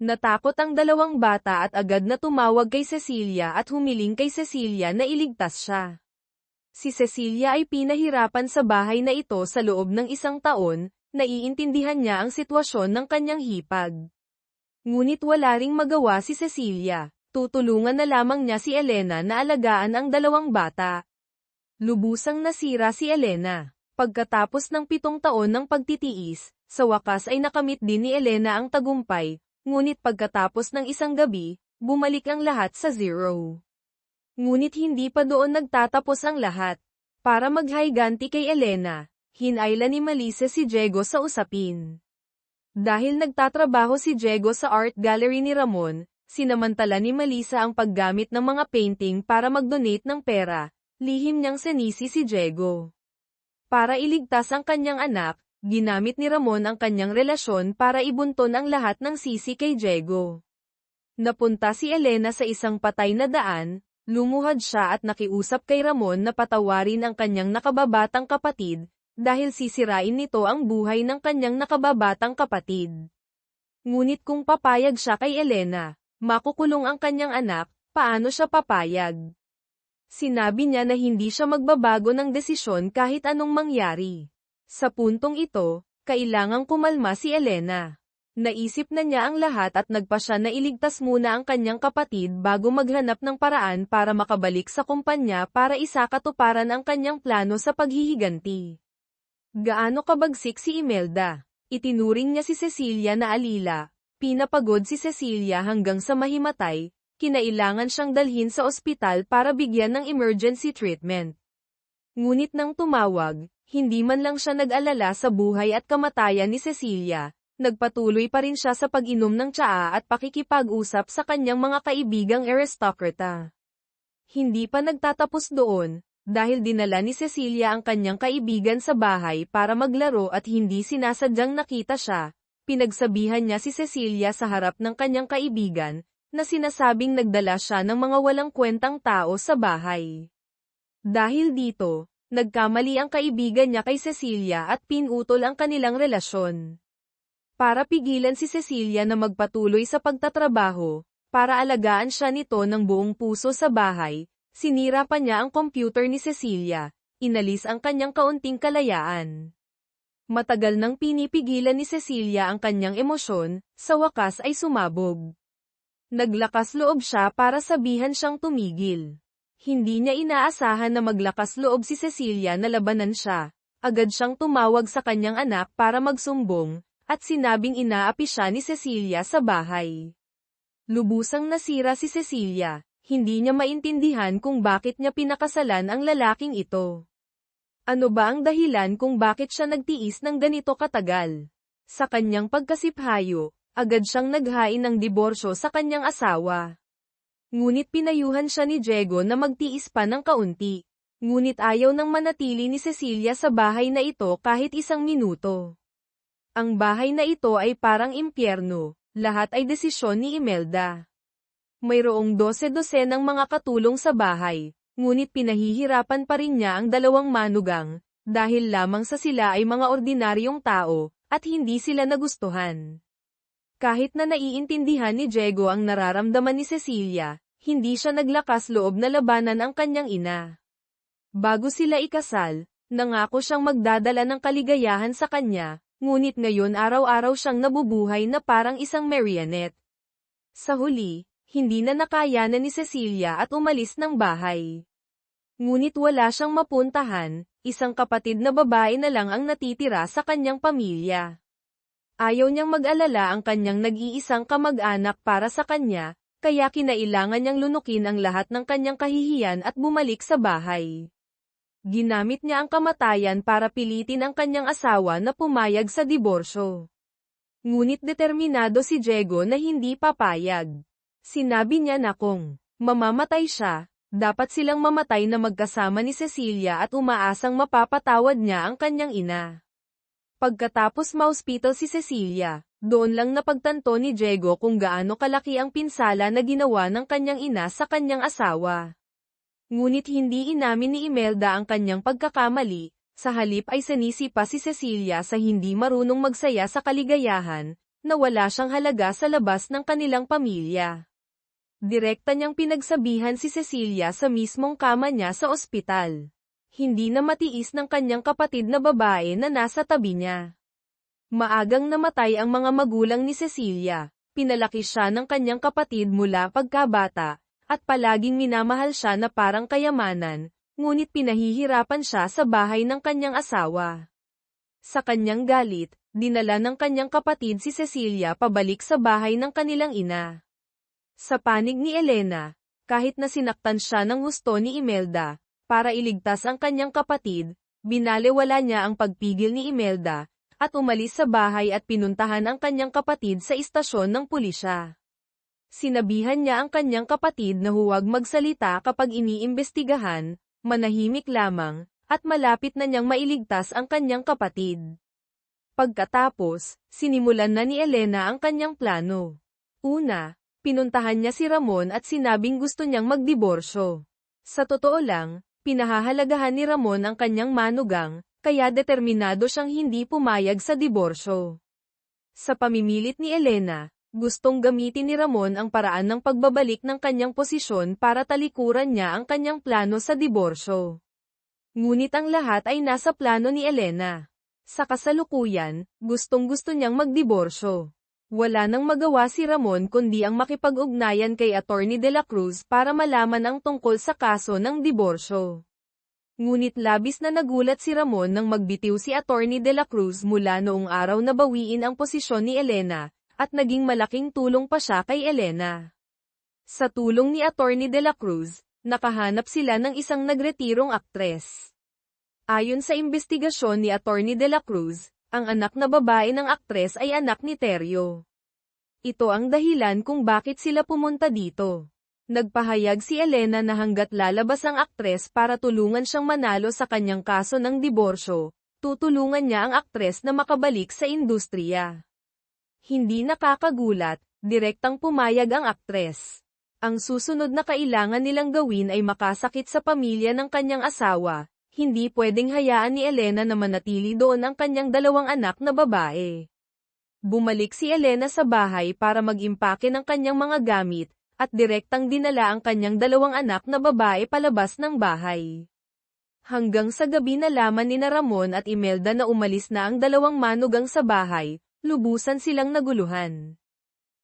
Natakot ang dalawang bata at agad na tumawag kay Cecilia at humiling kay Cecilia na iligtas siya. Si Cecilia ay pinahirapan sa bahay na ito sa loob ng 1 taon, naiintindihan niya ang sitwasyon ng kanyang hipag. Ngunit wala ring magawa si Cecilia, tutulungan na lamang niya si Elena na alagaan ang dalawang bata. Lubusang nasira si Elena. Pagkatapos ng 7 taon ng pagtitiis, sa wakas ay nakamit din ni Elena ang tagumpay, ngunit pagkatapos ng isang gabi, bumalik ang lahat sa zero. Ngunit hindi pa doon nagtatapos ang lahat. Para maghiganti kay Elena, hinayla ni Melissa si Diego sa usapin. Dahil nagtatrabaho si Diego sa art gallery ni Ramon, sinamantala ni Melissa ang paggamit ng mga painting para mag-donate ng pera, lihim niyang sinisi si Diego. Para iligtas ang kanyang anak, ginamit ni Ramon ang kanyang relasyon para ibunton ang lahat ng sisi kay Diego. Napunta si Elena sa isang patay na daan, lumuhad siya at nakiusap kay Ramon na patawarin ang kanyang nakababatang kapatid, dahil sisirain nito ang buhay ng kanyang nakababatang kapatid. Ngunit kung papayag siya kay Elena, makukulong ang kanyang anak, paano siya papayag? Sinabi niya na hindi siya magbabago ng desisyon kahit anong mangyari. Sa puntong ito, kailangang kumalma si Elena. Naisip na niya ang lahat at nagpa siya na iligtas muna ang kanyang kapatid bago maghanap ng paraan para makabalik sa kumpanya para isakatuparan ang kanyang plano sa paghihiganti. Gaano kabagsik si Imelda? Itinuring niya si Cecilia na alila, pinapagod si Cecilia hanggang sa mahimatay, kinailangan siyang dalhin sa ospital para bigyan ng emergency treatment. Ngunit nang tumawag, hindi man lang siya nag-alala sa buhay at kamatayan ni Cecilia, nagpatuloy pa rin siya sa pag-inom ng tsaa at pakikipag-usap sa kanyang mga kaibigang aristokrata. Hindi pa nagtatapos doon, dahil dinala ni Cecilia ang kanyang kaibigan sa bahay para maglaro at hindi sinasadyang nakita siya, pinagsabihan niya si Cecilia sa harap ng kanyang kaibigan, na sinasabing nagdala siya ng mga walang kwentang tao sa bahay. Dahil dito, nagkamali ang kaibigan niya kay Cecilia at pinutol ang kanilang relasyon. Para pigilan si Cecilia na magpatuloy sa pagtatrabaho, para alagaan siya nito ng buong puso sa bahay, sinira pa niya ang computer ni Cecilia, inalis ang kanyang kaunting kalayaan. Matagal nang pinipigilan ni Cecilia ang kanyang emosyon, sa wakas ay sumabog. Naglakas loob siya para sabihan siyang tumigil. Hindi niya inaasahan na maglakas loob si Cecilia na labanan siya. Agad siyang tumawag sa kanyang anak para magsumbong, at sinabing inaapi siya ni Cecilia sa bahay. Lubusang nasira si Cecilia. Hindi niya maintindihan kung bakit niya pinakasalan ang lalaking ito. Ano ba ang dahilan kung bakit siya nagtiis ng ganito katagal? Sa kanyang pagkasiphayo, agad siyang naghain ng diborsyo sa kanyang asawa. Ngunit pinayuhan siya ni Diego na magtiis pa ng kaunti. Ngunit ayaw nang manatili ni Cecilia sa bahay na ito kahit 1 minuto. Ang bahay na ito ay parang impyerno, lahat ay desisyon ni Imelda. Mayroong 12 ng mga katulong sa bahay, ngunit pinahihirapan pa rin niya ang 2 manugang, dahil lamang sa sila ay mga ordinaryong tao, at hindi sila nagustuhan. Kahit na naiintindihan ni Diego ang nararamdaman ni Cecilia, hindi siya naglakas loob na labanan ang kanyang ina. Bago sila ikasal, nangako siyang magdadala ng kaligayahan sa kanya, ngunit ngayon araw-araw siyang nabubuhay na parang isang marionette. Sa huli, hindi na nakayanan ni Cecilia at umalis ng bahay. Ngunit wala siyang mapuntahan, isang kapatid na babae na lang ang natitira sa kanyang pamilya. Ayaw niyang mag-alala ang kanyang nag-iisang kamag-anak para sa kanya, kaya kinailangan niyang lunukin ang lahat ng kanyang kahihiyan at bumalik sa bahay. Ginamit niya ang kamatayan para pilitin ang kanyang asawa na pumayag sa diborsyo. Ngunit determinado si Diego na hindi papayag. Sinabi niya na kung mamamatay siya, dapat silang mamatay na magkasama ni Cecilia at umaasang mapapatawad niya ang kanyang ina. Pagkatapos ma-hospital si Cecilia, doon lang napagtanto ni Diego kung gaano kalaki ang pinsala na ginawa ng kanyang ina sa kanyang asawa. Ngunit hindi inamin ni Imelda ang kanyang pagkakamali, sa halip ay sinisi pa si Cecilia sa hindi marunong magsaya sa kaligayahan, na wala siyang halaga sa labas ng kanilang pamilya. Direkta niyang pinagsabihan si Cecilia sa mismong kama niya sa ospital. Hindi na matiis ng kanyang kapatid na babae na nasa tabi niya. Maagang namatay ang mga magulang ni Cecilia, pinalaki siya ng kanyang kapatid mula pagkabata, at palaging minamahal siya na parang kayamanan, ngunit pinahihirapan siya sa bahay ng kanyang asawa. Sa kanyang galit, dinala ng kanyang kapatid si Cecilia pabalik sa bahay ng kanilang ina. Sa panig ni Elena, kahit na sinaktan siya ng husto ni Imelda, para iligtas ang kanyang kapatid, binalewala niya ang pagpigil ni Imelda, at umalis sa bahay at pinuntahan ang kanyang kapatid sa istasyon ng pulisya. Sinabihan niya ang kanyang kapatid na huwag magsalita kapag iniimbestigahan, manahimik lamang, at malapit na niyang mailigtas ang kanyang kapatid. Pagkatapos, sinimulan na ni Elena ang kanyang plano. Una, pinuntahan niya si Ramon at sinabing gusto niyang magdiborsyo. Sa totoo lang, pinahahalagahan ni Ramon ang kanyang manugang, kaya determinado siyang hindi pumayag sa diborsyo. Sa pamimilit ni Elena, gustong gamitin ni Ramon ang paraan ng pagbabalik ng kanyang posisyon para talikuran niya ang kanyang plano sa diborsyo. Ngunit ang lahat ay nasa plano ni Elena. Sa kasalukuyan, gustong-gusto niyang magdiborsyo. Wala nang magawa si Ramon kundi ang makipag-ugnayan kay Attorney De La Cruz para malaman ang tungkol sa kaso ng diborsyo. Ngunit labis na nagulat si Ramon nang magbitiw si Attorney De La Cruz mula noong araw na bawiin ang posisyon ni Elena, at naging malaking tulong pa siya kay Elena. Sa tulong ni Attorney De La Cruz, nakahanap sila ng isang nagretirong aktres. Ayon sa investigasyon ni Attorney De La Cruz, ang anak na babae ng aktres ay anak ni Teryo. Ito ang dahilan kung bakit sila pumunta dito. Nagpahayag si Elena na hanggat lalabas ang aktres para tulungan siyang manalo sa kanyang kaso ng diborsyo, tutulungan niya ang aktres na makabalik sa industriya. Hindi nakakagulat, direktang pumayag ang aktres. Ang susunod na kailangan nilang gawin ay makasakit sa pamilya ng kanyang asawa. Hindi pwedeng hayaan ni Elena na manatili doon ang kanyang dalawang anak na babae. Bumalik si Elena sa bahay para mag-impake ng kanyang mga gamit, at direktang dinala ang kanyang dalawang anak na babae palabas ng bahay. Hanggang sa gabi nalaman ni Ramon at Imelda na umalis na ang dalawang manugang sa bahay, lubusan silang naguluhan.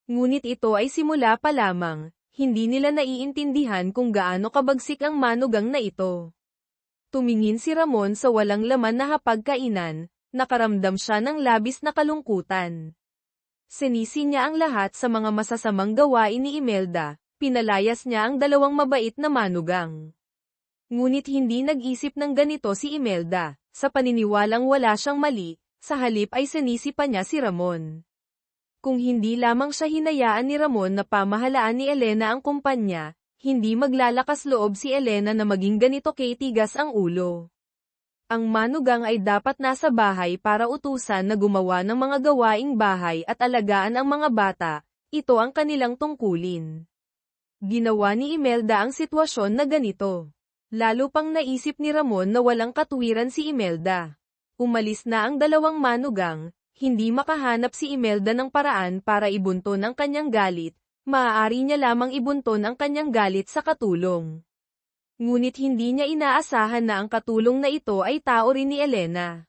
Ngunit ito ay simula pa lamang, hindi nila naiintindihan kung gaano kabagsik ang manugang na ito. Tumingin si Ramon sa walang laman na hapagkainan, nakaramdam siya ng labis na kalungkutan. Sinisi niya ang lahat sa mga masasamang gawain ni Imelda, pinalayas niya ang dalawang mabait na manugang. Ngunit hindi nag-isip ng ganito si Imelda, sa paniniwalang wala siyang mali, sa halip ay sinisi pa niya si Ramon. Kung hindi lamang siya hinayaan ni Ramon na pamahalaan ni Elena ang kumpanya, hindi maglalakas loob si Elena na maging ganito katigas ang ulo. Ang manugang ay dapat nasa bahay para utusan na gumawa ng mga gawaing bahay at alagaan ang mga bata, ito ang kanilang tungkulin. Ginawa ni Imelda ang sitwasyon na ganito. Lalo pang naisip ni Ramon na walang katuwiran si Imelda. Umalis na ang dalawang manugang, hindi makahanap si Imelda ng paraan para ibunton ang kanyang galit. Maaari niya lamang ibunton ang kanyang galit sa katulong. Ngunit hindi niya inaasahan na ang katulong na ito ay tao rin ni Elena.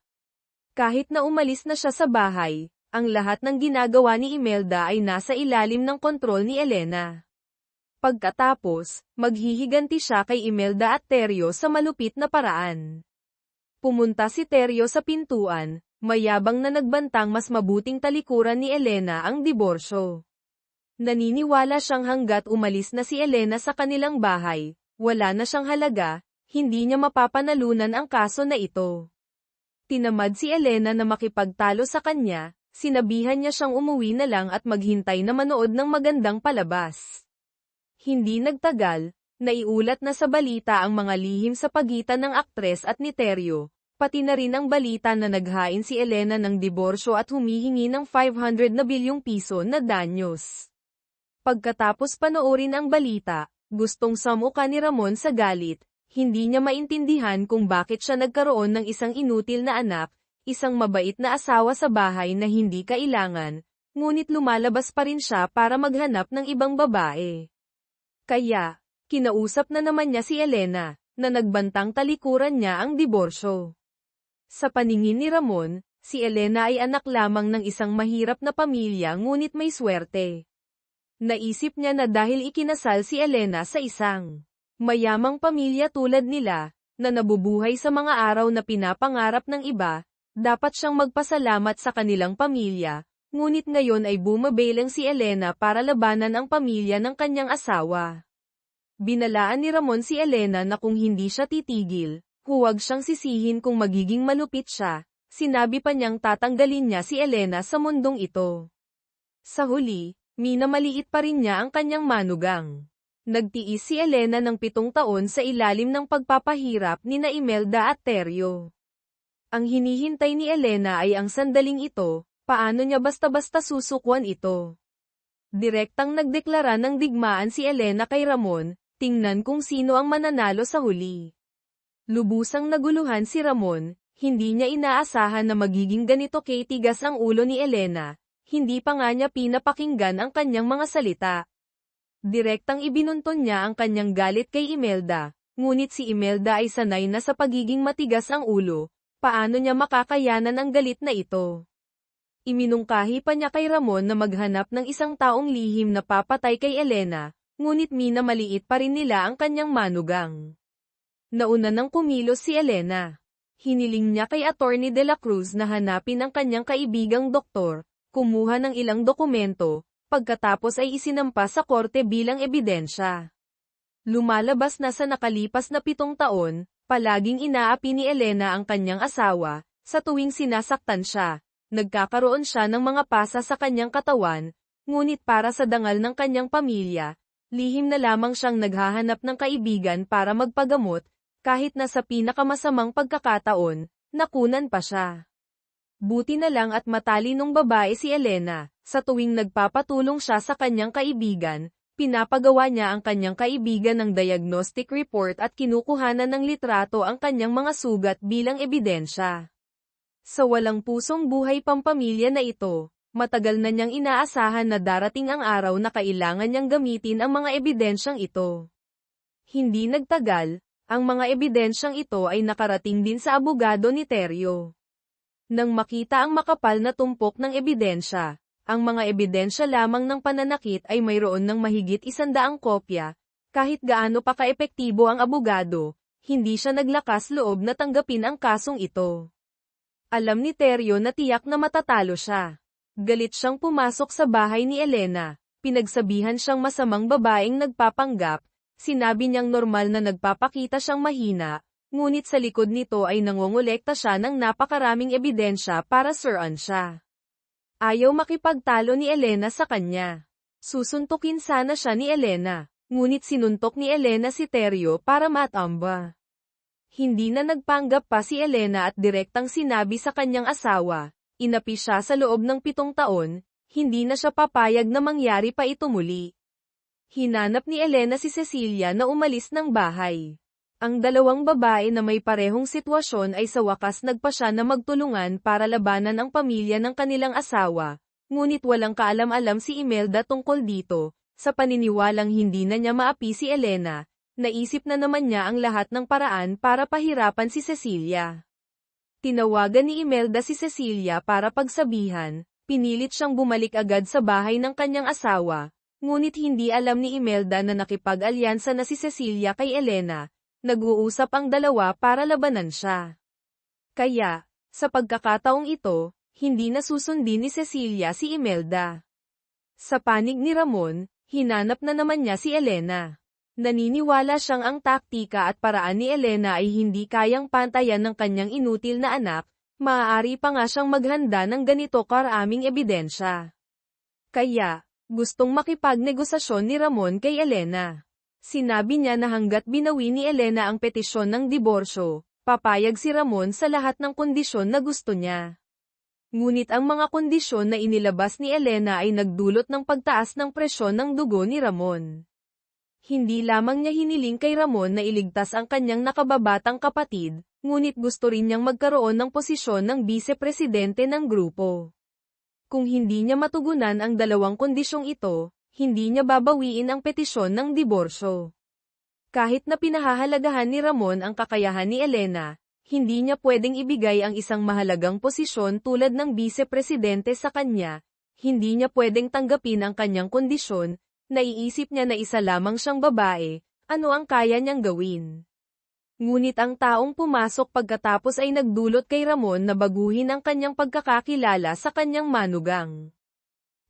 Kahit na umalis na siya sa bahay, ang lahat ng ginagawa ni Imelda ay nasa ilalim ng kontrol ni Elena. Pagkatapos, maghihiganti siya kay Imelda at Teryo sa malupit na paraan. Pumunta si Teryo sa pintuan, mayabang na nagbantang mas mabuting talikuran ni Elena ang diborsyo. Naniniwala siyang hanggat umalis na si Elena sa kanilang bahay, wala na siyang halaga, hindi niya mapapanalunan ang kaso na ito. Tinamad si Elena na makipagtalo sa kanya, sinabihan niya siyang umuwi na lang at maghintay na manood ng magandang palabas. Hindi nagtagal, naiulat na sa balita ang mga lihim sa pagitan ng aktres at ni Teryo, Pati na rin ang balita na naghain si Elena ng diborsyo at humihingi ng 500 na bilyong piso na danyos. Pagkatapos panoorin ang balita, gustong samuka ni Ramon sa galit, hindi niya maintindihan kung bakit siya nagkaroon ng isang inutil na anak, isang mabait na asawa sa bahay na hindi kailangan, ngunit lumalabas pa rin siya para maghanap ng ibang babae. Kaya, kinausap na naman niya si Elena, na nagbantang talikuran niya ang diborsyo. Sa paningin ni Ramon, si Elena ay anak lamang ng isang mahirap na pamilya ngunit may swerte. Naisip niya na dahil ikinasal si Elena sa isang mayamang pamilya tulad nila, na nabubuhay sa mga araw na pinapangarap ng iba, dapat siyang magpasalamat sa kanilang pamilya, ngunit ngayon ay bumabelang si Elena para labanan ang pamilya ng kanyang asawa. Binalaan ni Ramon si Elena na kung hindi siya titigil, huwag siyang sisihin kung magiging malupit siya, sinabi pa niyang tatanggalin niya si Elena sa mundong ito. Sa huli, minamaliit pa rin niya ang kanyang manugang. Nagtiis si Elena ng 7 taon sa ilalim ng pagpapahirap ni na Imelda at Teryo. Ang hinihintay ni Elena ay ang sandaling ito, paano niya basta-basta susukwan ito. Direktang nagdeklara ng digmaan si Elena kay Ramon, tingnan kung sino ang mananalo sa huli. Lubusang naguluhan si Ramon, hindi niya inaasahan na magiging ganito katigas ang ulo ni Elena, hindi pa nga niya pinapakinggan ang kanyang mga salita. Direktang ibinunton niya ang kanyang galit kay Imelda, ngunit si Imelda ay sanay na sa pagiging matigas ang ulo, paano niya makakayanan ang galit na ito? Iminungkahi pa niya kay Ramon na maghanap ng isang taong lihim na papatay kay Elena, ngunit minamaliit pa rin nila ang kanyang manugang. Nauna nang kumilos si Elena. Hiniling niya kay Attorney De La Cruz na hanapin ang kanyang kaibigang doktor, kumuha ng ilang dokumento, pagkatapos ay isinampa sa korte bilang ebidensya. Lumalabas na sa nakalipas na 7 taon, palaging inaapi ni Elena ang kanyang asawa, sa tuwing sinasaktan siya, nagkakaroon siya ng mga pasa sa kanyang katawan, ngunit para sa dangal ng kanyang pamilya, lihim na lamang siyang naghahanap ng kaibigan para magpagamot, kahit na sa pinakamasamang pagkakataon, nakunan pa siya. Buti na lang at matalinong babae si Elena, sa tuwing nagpapatulong siya sa kanyang kaibigan, pinapagawa niya ang kanyang kaibigan ng diagnostic report at kinukuhanan ng litrato ang kanyang mga sugat bilang ebidensya. Sa walang pusong buhay pampamilya na ito, matagal na niyang inaasahan na darating ang araw na kailangan niyang gamitin ang mga ebidensyang ito. Hindi nagtagal, ang mga ebidensyang ito ay nakarating din sa abogado ni Teryo. Nang makita ang makapal na tumpok ng ebidensya, ang mga ebidensya lamang ng pananakit ay mayroon ng mahigit 100 kopya, kahit gaano pa kaepektibo ang abogado, hindi siya naglakas loob na tanggapin ang kasong ito. Alam ni Teryo na tiyak na matatalo siya. Galit siyang pumasok sa bahay ni Elena, pinagsabihan siyang masamang babaeng nagpapanggap, sinabi niyang normal na nagpapakita siyang mahina, ngunit sa likod nito ay nangongolekta siya ng napakaraming ebidensya para suruan siya. Ayaw makipagtalo ni Elena sa kanya. Susuntukin sana siya ni Elena, ngunit sinuntok ni Elena si Teryo para matamba. Hindi na nagpanggap pa si Elena at direktang sinabi sa kanyang asawa, inapi siya sa loob ng 7 taon, hindi na siya papayag na mangyari pa ito muli. Hinanap ni Elena si Cecilia na umalis ng bahay. Ang dalawang babae na may parehong sitwasyon ay sa wakas nagpa siya na magtulungan para labanan ang pamilya ng kanilang asawa, ngunit walang kaalam-alam si Imelda tungkol dito, sa paniniwalang hindi na niya maapi si Elena, naisip na naman niya ang lahat ng paraan para pahirapan si Cecilia. Tinawagan ni Imelda si Cecilia para pagsabihan, pinilit siyang bumalik agad sa bahay ng kanyang asawa, ngunit hindi alam ni Imelda na nakipag-alyansa na si Cecilia kay Elena. Nag-uusap ang dalawa para labanan siya. Kaya, sa pagkakataong ito, hindi na susundin ni Cecilia si Imelda. Sa panig ni Ramon, hinanap na naman niya si Elena. Naniniwala siyang ang taktika at paraan ni Elena ay hindi kayang pantayan ng kanyang inutil na anak, maaari pa nga siyang maghanda ng ganito karaming ebidensya. Kaya, gustong makipagnegosasyon ni Ramon kay Elena. Sinabi niya na hanggat binawi ni Elena ang petisyon ng diborsyo, Papayag si Ramon sa lahat ng kondisyon na gusto niya. Ngunit ang mga kondisyon na inilabas ni Elena ay nagdulot ng pagtaas ng presyon ng dugo ni Ramon. Hindi lamang niya hiniling kay Ramon na iligtas ang kanyang nakababatang kapatid, ngunit gusto rin niyang magkaroon ng posisyon ng bise-presidente ng grupo. Kung hindi niya matugunan ang dalawang kondisyong ito, hindi niya babawiin ang petisyon ng diborsyo. Kahit na pinahahalagahan ni Ramon ang kakayahan ni Elena, hindi niya pwedeng ibigay ang isang mahalagang posisyon tulad ng bise-presidente sa kanya, hindi niya pwedeng tanggapin ang kanyang kondisyon. Naiisip niya na isa lamang siyang babae, ano ang kaya niyang gawin. Ngunit ang taong pumasok pagkatapos ay nagdulot kay Ramon na baguhin ang kanyang pagkakakilala sa kanyang manugang.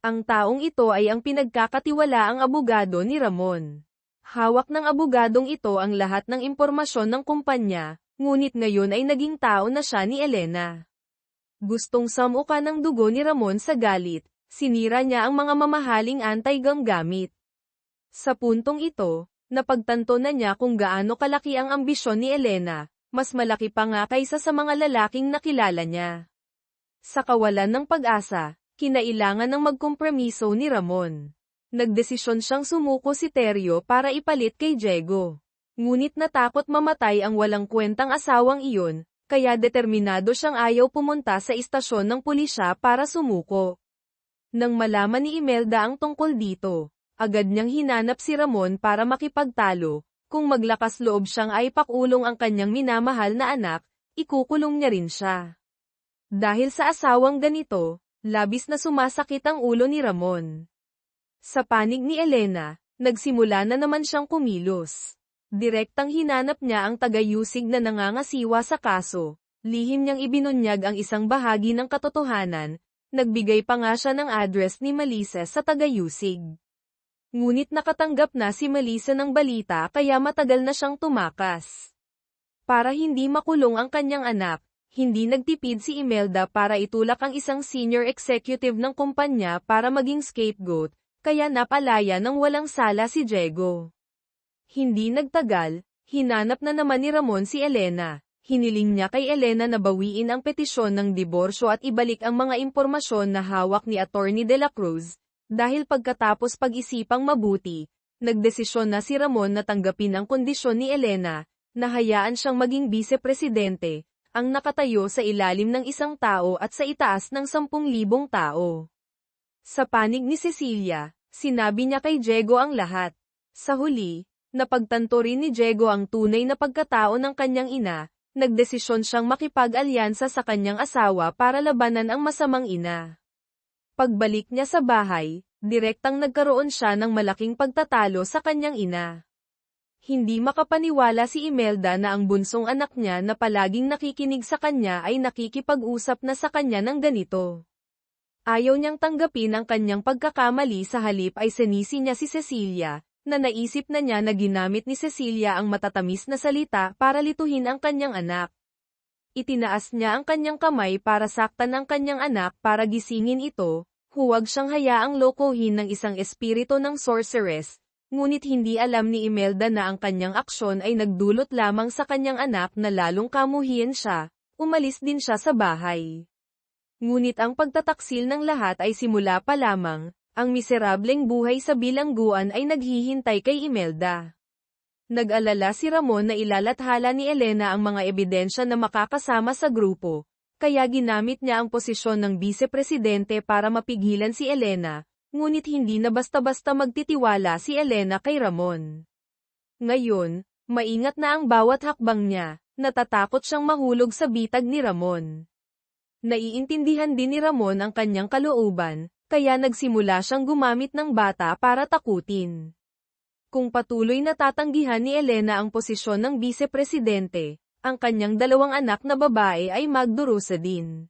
Ang taong ito ay ang pinagkakatiwalaang abogado ni Ramon. Hawak ng abogadong ito ang lahat ng impormasyon ng kumpanya, ngunit ngayon ay naging tao na siya ni Elena. Gustong samuka ng dugo ni Ramon sa galit. Sinira niya ang mga mamahaling anti-gam gamit. Sa puntong ito, napagtanto na niya kung gaano kalaki ang ambisyon ni Elena, mas malaki pa nga kaysa sa mga lalaking nakilala niya. Sa kawalan ng pag-asa, kinailangan ng magkompromiso ni Ramon. Nagdesisyon siyang sumuko si Teryo para ipalit kay Diego. Ngunit natakot mamatay ang walang kwentang asawang iyon, kaya determinado siyang ayaw pumunta sa istasyon ng pulisya para sumuko. Nang malaman ni Imelda ang tungkol dito, agad niyang hinanap si Ramon para makipagtalo, kung maglakas loob siyang ay pakulong ang kanyang minamahal na anak, ikukulong niya rin siya. Dahil sa asawang ganito, labis na sumasakit ang ulo ni Ramon. Sa panig ni Elena, nagsimula na naman siyang kumilos. Direktang hinanap niya ang tagayusig na nangangasiwa sa kaso, lihim niyang ibinunyag ang isang bahagi ng katotohanan. Nagbigay pa nga siya ng address ni Melissa sa tagayusig. Ngunit nakatanggap na si Melissa ng balita kaya matagal na siyang tumakas. Para hindi makulong ang kanyang anak, hindi nagtipid si Imelda para itulak ang isang senior executive ng kumpanya para maging scapegoat, kaya napalaya ng walang sala si Diego. Hindi nagtagal, hinanap na naman ni Ramon si Elena. Hiniling niya kay Elena na bawiin ang petisyon ng diborsyo at ibalik ang mga impormasyon na hawak ni Attorney De La Cruz, dahil pagkatapos pag-isipang mabuti, nagdesisyon na si Ramon na tanggapin ang kondisyon ni Elena, na hayaan siyang maging bise-presidente, ang nakatayo sa ilalim ng isang tao at sa itaas ng 10,000 tao. Sa panig ni Cecilia, sinabi niya kay Diego ang lahat. Sa huli, napagtanto rin ni Diego ang tunay na pagkatao ng kanyang ina. Nagdesisyon siyang makipag-alyansa sa kanyang asawa para labanan ang masamang ina. Pagbalik niya sa bahay, direktang nagkaroon siya ng malaking pagtatalo sa kanyang ina. Hindi makapaniwala si Imelda na ang bunsong anak niya na palaging nakikinig sa kanya ay nakikipag-usap na sa kanya ng ganito. Ayaw niyang tanggapin ang kanyang pagkakamali, sa halip ay sinisi niya si Cecilia, na naisip na niya na ginamit ni Cecilia ang matatamis na salita para lituhin ang kanyang anak. Itinaas niya ang kanyang kamay para saktan ang kanyang anak para gisingin ito, huwag siyang hayaang lokohin ng isang espiritu ng sorceress, ngunit hindi alam ni Imelda na ang kanyang aksyon ay nagdulot lamang sa kanyang anak na lalong kamuhian siya, umalis din siya sa bahay. Ngunit ang pagtataksil ng lahat ay simula pa lamang. Ang miserableng buhay sa bilangguan ay naghihintay kay Imelda. Nag-alala si Ramon na ilalathala ni Elena ang mga ebidensya na makakasama sa grupo, kaya ginamit niya ang posisyon ng bise-presidente para mapigilan si Elena, ngunit hindi na basta-basta magtitiwala si Elena kay Ramon. Ngayon, maingat na ang bawat hakbang niya, natatakot siyang mahulog sa bitag ni Ramon. Naiintindihan din ni Ramon ang kanyang kalooban, kaya nagsimula siyang gumamit ng bata para takutin. Kung patuloy na tatanggihan ni Elena ang posisyon ng bise-presidente, ang kanyang dalawang anak na babae ay magdurusa din.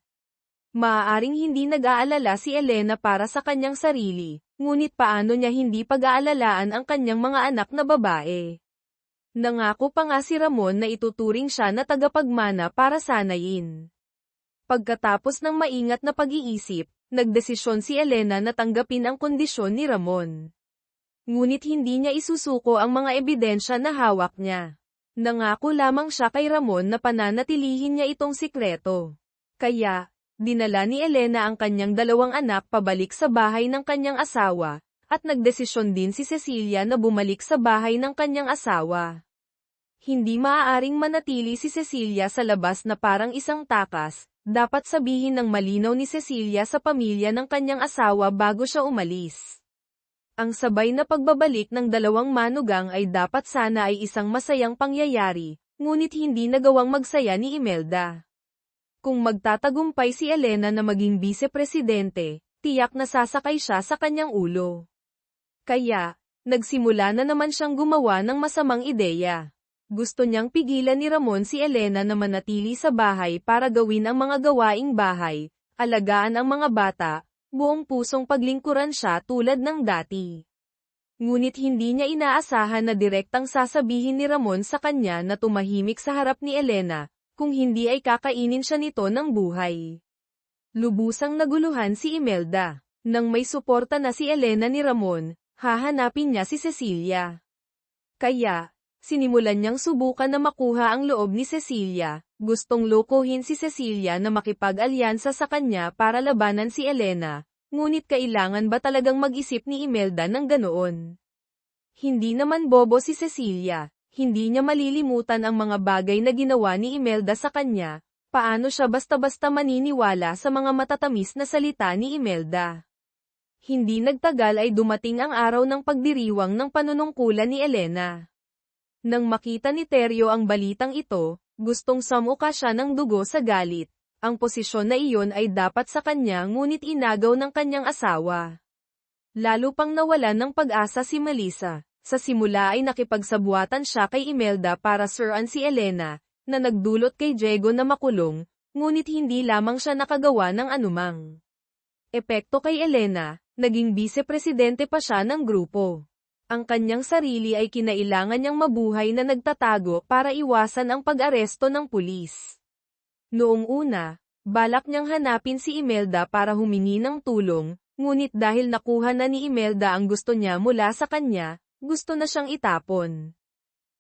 Maaaring hindi nag-aalala si Elena para sa kanyang sarili, ngunit paano niya hindi pag-aalalaan ang kanyang mga anak na babae? Nangako pa nga si Ramon na ituturing siya na tagapagmana para sanayin. Pagkatapos ng maingat na pag-iisip, nagdesisyon si Elena na tanggapin ang kondisyon ni Ramon. Ngunit hindi niya isusuko ang mga ebidensya na hawak niya. Nangako lamang siya kay Ramon na pananatilihin niya itong sikreto. Kaya, dinala ni Elena ang kanyang 2 anak pabalik sa bahay ng kanyang asawa, at nagdesisyon din si Cecilia na bumalik sa bahay ng kanyang asawa. Hindi maaaring manatili si Cecilia sa labas na parang isang takas, dapat sabihin ng malinaw ni Cecilia sa pamilya ng kanyang asawa bago siya umalis. Ang sabay na pagbabalik ng 2 manugang ay dapat sana ay isang masayang pangyayari, ngunit hindi nagawang magsaya ni Imelda. Kung magtatagumpay si Elena na maging vice-presidente, tiyak na sasakay siya sa kanyang ulo. Kaya, nagsimula na naman siyang gumawa ng masamang ideya. Gusto niyang pigilan ni Ramon si Elena na manatili sa bahay para gawin ang mga gawaing bahay, alagaan ang mga bata, buong pusong paglingkuran siya tulad ng dati. Ngunit hindi niya inaasahan na direktang sasabihin ni Ramon sa kanya na tumahimik sa harap ni Elena, kung hindi ay kakainin siya nito ng buhay. Lubusang naguluhan si Imelda. Nang may suporta na si Elena ni Ramon, hahanapin niya si Cecilia. Kaya, sinimulan niyang subukan na makuha ang loob ni Cecilia, gustong lokohin si Cecilia na makipag-alyansa sa kanya para labanan si Elena, ngunit kailangan ba talagang mag-isip ni Imelda ng ganoon? Hindi naman bobo si Cecilia, hindi niya malilimutan ang mga bagay na ginawa ni Imelda sa kanya, paano siya basta-basta maniniwala sa mga matatamis na salita ni Imelda. Hindi nagtagal ay dumating ang araw ng pagdiriwang ng panunungkulan ni Elena. Nang makita ni Teryo ang balitang ito, gustong samuka siya ng dugo sa galit. Ang posisyon na iyon ay dapat sa kanya ngunit inagaw ng kanyang asawa. Lalo pang nawalan ng pag-asa si Melissa. Sa simula ay nakipagsabuatan siya kay Imelda para suruan si Elena, na nagdulot kay Diego na makulong, ngunit hindi lamang siya nakagawa ng anumang epekto kay Elena, naging vice-presidente pa siya ng grupo. Ang kanyang sarili ay kinailangan niyang mabuhay na nagtatago para iwasan ang pag-aresto ng pulis. Noong una, balak niyang hanapin si Imelda para humingi ng tulong, ngunit dahil nakuha na ni Imelda ang gusto niya mula sa kanya, gusto na siyang itapon.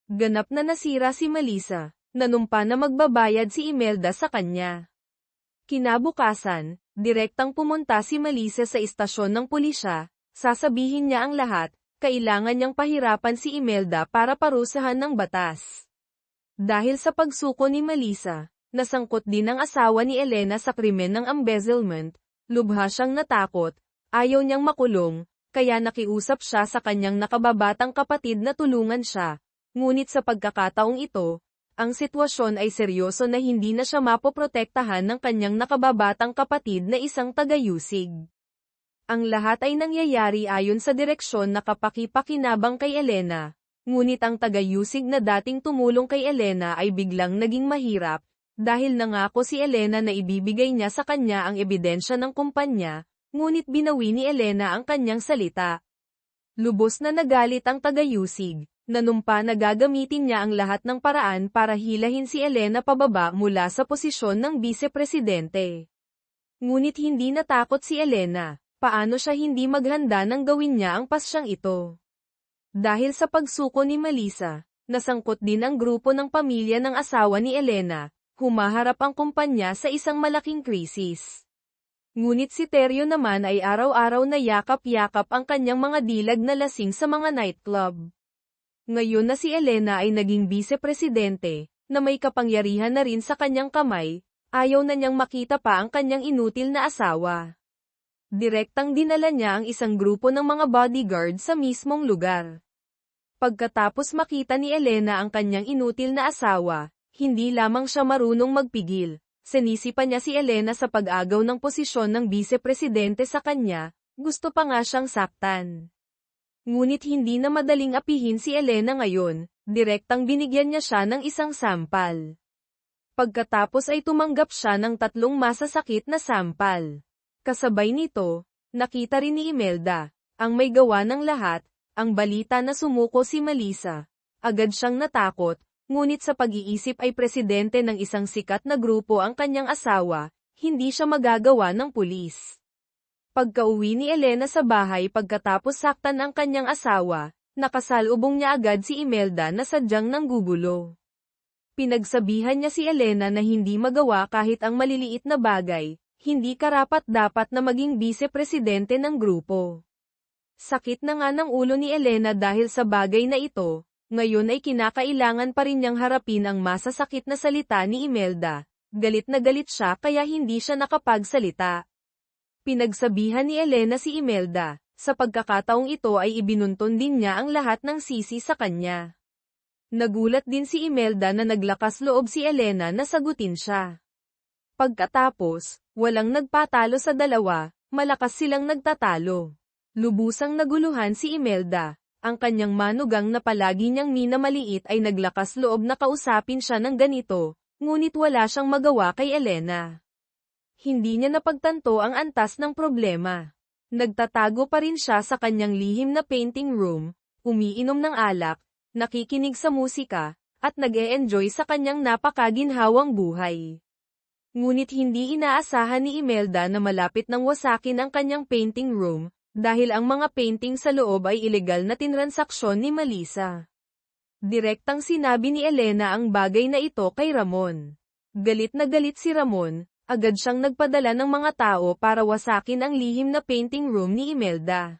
Ganap na nasira si Melissa, nanumpa na magbabayad si Imelda sa kanya. Kinabukasan, direktang pumunta si Melissa sa istasyon ng pulisya, sasabihin niya ang lahat. Kailangan niyang pahirapan si Imelda para parusahan ng batas. Dahil sa pagsuko ni Melissa, nasangkot din ang asawa ni Elena sa krimen ng embezzlement, lubha siyang natakot, ayaw niyang makulong, kaya nakiusap siya sa kanyang nakababatang kapatid na tulungan siya. Ngunit sa pagkakataong ito, ang sitwasyon ay seryoso na hindi na siya mapoprotektahan ng kanyang nakababatang kapatid na isang tagayusig. Ang lahat ay nangyayari ayon sa direksyon na kapaki-pakinabang kay Elena, ngunit ang tagayusig na dating tumulong kay Elena ay biglang naging mahirap, dahil nangako si Elena na ibibigay niya sa kanya ang ebidensya ng kumpanya, ngunit binawi ni Elena ang kanyang salita. Lubos na nagalit ang tagayusig, nanumpa na gagamitin niya ang lahat ng paraan para hilahin si Elena pababa mula sa posisyon ng vice-presidente. Ngunit hindi natakot si Elena. Paano siya hindi maghanda nang gawin niya ang pasyang ito? Dahil sa pagsuko ni Melissa, nasangkot din ang grupo ng pamilya ng asawa ni Elena, humaharap ang kumpanya sa isang malaking krisis. Ngunit si Teryo naman ay araw-araw na yakap-yakap ang kanyang mga dilag na lasing sa mga nightclub. Ngayon na si Elena ay naging vice-presidente, na may kapangyarihan na rin sa kanyang kamay, ayaw na niyang makita pa ang kanyang inutil na asawa. Direktang dinala niya ang isang grupo ng mga bodyguard sa mismong lugar. Pagkatapos makita ni Elena ang kanyang inutil na asawa, hindi lamang siya marunong magpigil, sinisipan niya si Elena sa pag-agaw ng posisyon ng vice-presidente sa kanya, gusto pa nga siyang saktan. Ngunit hindi na madaling apihin si Elena ngayon, direktang binigyan niya siya ng isang sampal. Pagkatapos ay tumanggap siya ng 3 masasakit na sampal. Kasabay nito, nakita rin ni Imelda, ang may gawa ng lahat, ang balita na sumuko si Melissa. Agad siyang natakot, ngunit sa pag-iisip ay presidente ng isang sikat na grupo ang kanyang asawa, hindi siya magagawa ng pulis. Pagka-uwi ni Elena sa bahay pagkatapos saktan ang kanyang asawa, nakasalubong niya agad si Imelda na sadyang nanggugulo. Pinagsabihan niya si Elena na hindi magawa kahit ang maliliit na bagay, hindi karapat-dapat na maging vice-presidente ng grupo. Sakit na nga ng ulo ni Elena dahil sa bagay na ito, ngayon ay kinakailangan pa rin niyang harapin ang masasakit na salita ni Imelda. Galit na galit siya kaya hindi siya nakapagsalita. Pinagsabihan ni Elena si Imelda, sa pagkakataong ito ay ibinunton din niya ang lahat ng sisi sa kanya. Nagulat din si Imelda na naglakas loob si Elena na sagutin siya. Pagkatapos, walang nagpatalo sa dalawa, malakas silang nagtatalo. Lubusang naguluhan si Imelda. Ang kanyang manugang na palagi niyang minamaliit ay naglakas loob na kausapin siya ng ganito, ngunit wala siyang magawa kay Elena. Hindi niya napagtanto ang antas ng problema. Nagtatago pa rin siya sa kanyang lihim na painting room, umiinom ng alak, nakikinig sa musika, at nag-e-enjoy sa kanyang napakaginhawang buhay. Ngunit hindi inaasahan ni Imelda na malapit nang wasakin ang kanyang painting room, dahil ang mga painting sa loob ay ilegal na tinransaksyon ni Melissa. Direktang sinabi ni Elena ang bagay na ito kay Ramon. Galit na galit si Ramon, agad siyang nagpadala ng mga tao para wasakin ang lihim na painting room ni Imelda.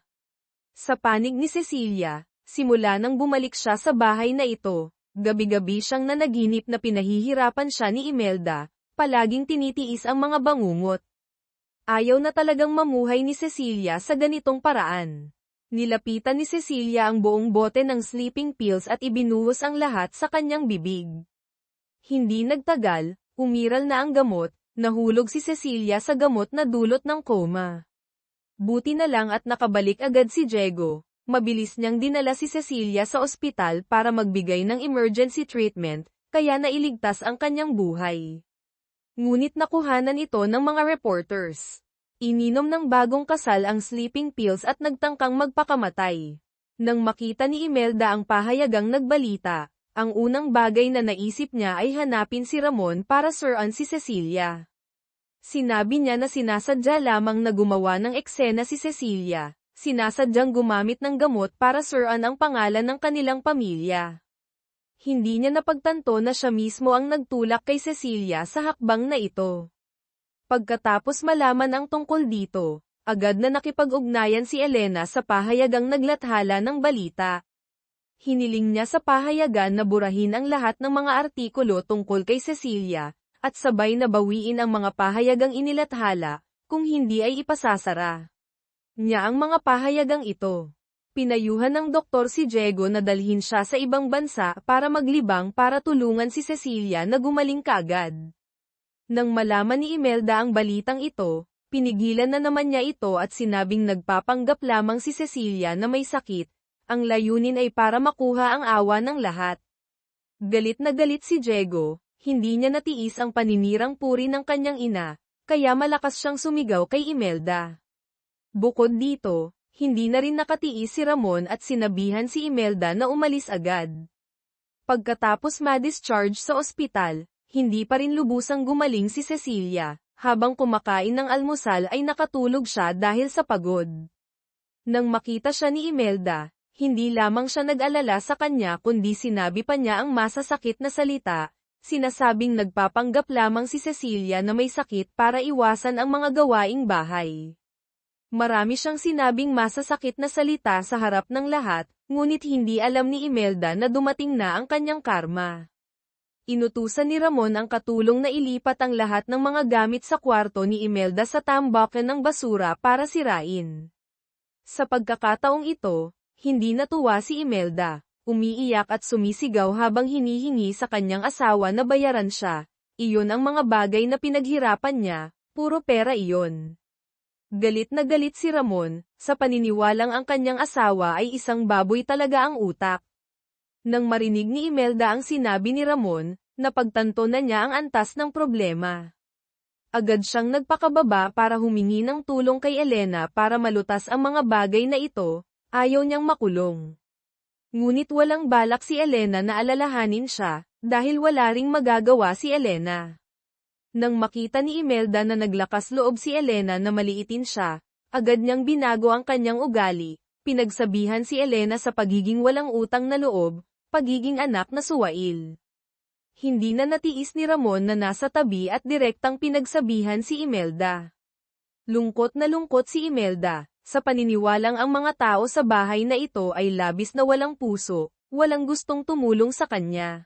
Sa panig ni Cecilia, simula nang bumalik siya sa bahay na ito, gabi-gabi siyang nanaginip na pinahihirapan siya ni Imelda, palaging tinitiis ang mga bangungot. Ayaw na talagang mamuhay ni Cecilia sa ganitong paraan. Nilapitan ni Cecilia ang buong bote ng sleeping pills at ibinuhos ang lahat sa kanyang bibig. Hindi nagtagal, umiral na ang gamot, nahulog si Cecilia sa gamot na dulot ng coma. Buti na lang at nakabalik agad si Diego, mabilis niyang dinala si Cecilia sa ospital para magbigay ng emergency treatment, kaya nailigtas ang kanyang buhay. Ngunit nakuhanan ito ng mga reporters. Ininom ng bagong kasal ang sleeping pills at nagtangkang magpakamatay. Nang makita ni Imelda ang pahayagang nagbalita, ang unang bagay na naisip niya ay hanapin si Ramon para suruan si Cecilia. Sinabi niya na sinasadya lamang na gumawa ng eksena si Cecilia, sinasadyang gumamit ng gamot para suruan ang pangalan ng kanilang pamilya. Hindi niya napagtanto na siya mismo ang nagtulak kay Cecilia sa hakbang na ito. Pagkatapos malaman ang tungkol dito, agad na nakipag-ugnayan si Elena sa pahayagang naglathala ng balita. Hiniling niya sa pahayagan na burahin ang lahat ng mga artikulo tungkol kay Cecilia, at sabay na bawiin ang mga pahayagang inilathala, kung hindi ay ipasasara niya ang mga pahayagang ito. Pinayuhan ng doktor si Diego na dalhin siya sa ibang bansa para maglibang para tulungan si Cecilia na gumaling kaagad. Nang malaman ni Imelda ang balitang ito, pinigilan na naman niya ito at sinabing nagpapanggap lamang si Cecilia na may sakit, ang layunin ay para makuha ang awa ng lahat. Galit na galit si Diego, hindi niya natiis ang paninirang puri ng kanyang ina, kaya malakas siyang sumigaw kay Imelda. Bukod dito, hindi na rin nakatiis si Ramon at sinabihan si Imelda na umalis agad. Pagkatapos ma-discharge sa ospital, hindi pa rin lubusang gumaling si Cecilia, habang kumakain ng almusal ay nakatulog siya dahil sa pagod. Nang makita siya ni Imelda, hindi lamang siya nag-alala sa kanya kundi sinabi pa niya ang masasakit na salita, sinasabing nagpapanggap lamang si Cecilia na may sakit para iwasan ang mga gawaing bahay. Marami siyang sinabing masasakit na salita sa harap ng lahat, ngunit hindi alam ni Imelda na dumating na ang kanyang karma. Inutusan ni Ramon ang katulong na ilipat ang lahat ng mga gamit sa kwarto ni Imelda sa tambakan ng basura para sirain. Sa pagkakataong ito, hindi natuwa si Imelda, umiiyak at sumisigaw habang hinihingi sa kanyang asawa na bayaran siya. Iyon ang mga bagay na pinaghirapan niya, puro pera iyon. Galit na galit si Ramon, sa paniniwalang ang kanyang asawa ay isang baboy talaga ang utak. Nang marinig ni Imelda ang sinabi ni Ramon, napagtanto na niya ang antas ng problema. Agad siyang nagpakababa para humingi ng tulong kay Elena para malutas ang mga bagay na ito, ayaw niyang makulong. Ngunit walang balak si Elena na alalahanin siya, dahil wala ring magagawa si Elena. Nang makita ni Imelda na naglakas loob si Elena na maliitin siya, agad niyang binago ang kanyang ugali, pinagsabihan si Elena sa pagiging walang utang na loob, pagiging anak na suwail. Hindi na natiis ni Ramon na nasa tabi at direktang pinagsabihan si Imelda. Lungkot na lungkot si Imelda, sa paniniwalang ang mga tao sa bahay na ito ay labis na walang puso, walang gustong tumulong sa kanya.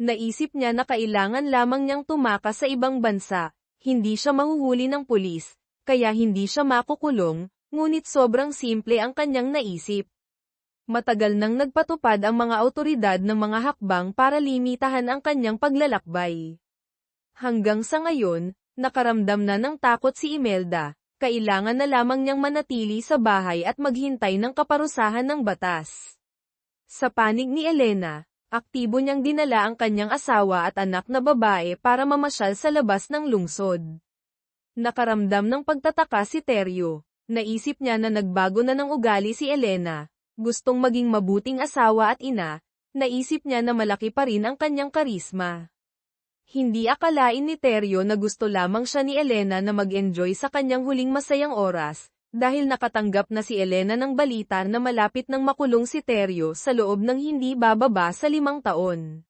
Naisip niya na kailangan lamang niyang tumakas sa ibang bansa, hindi siya mahuhuli ng pulis, kaya hindi siya makukulong, ngunit sobrang simple ang kanyang naisip. Matagal nang nagpatupad ang mga awtoridad ng mga hakbang para limitahan ang kanyang paglalakbay. Hanggang sa ngayon, nakaramdam na ng takot si Imelda, kailangan na lamang niyang manatili sa bahay at maghintay ng kaparusahan ng batas. Sa panig ni Elena, aktibo niyang dinala ang kanyang asawa at anak na babae para mamasyal sa labas ng lungsod. Nakaramdam ng pagtataka si Teryo, naisip niya na nagbago na ng ugali si Elena. Gustong maging mabuting asawa at ina, naisip niya na malaki pa rin ang kanyang karisma. Hindi akalain ni Teryo na gusto lamang siya ni Elena na mag-enjoy sa kanyang huling masayang oras, dahil nakatanggap na si Elena ng balita na malapit nang makulong si Teryo sa loob ng hindi bababa sa 5 taon.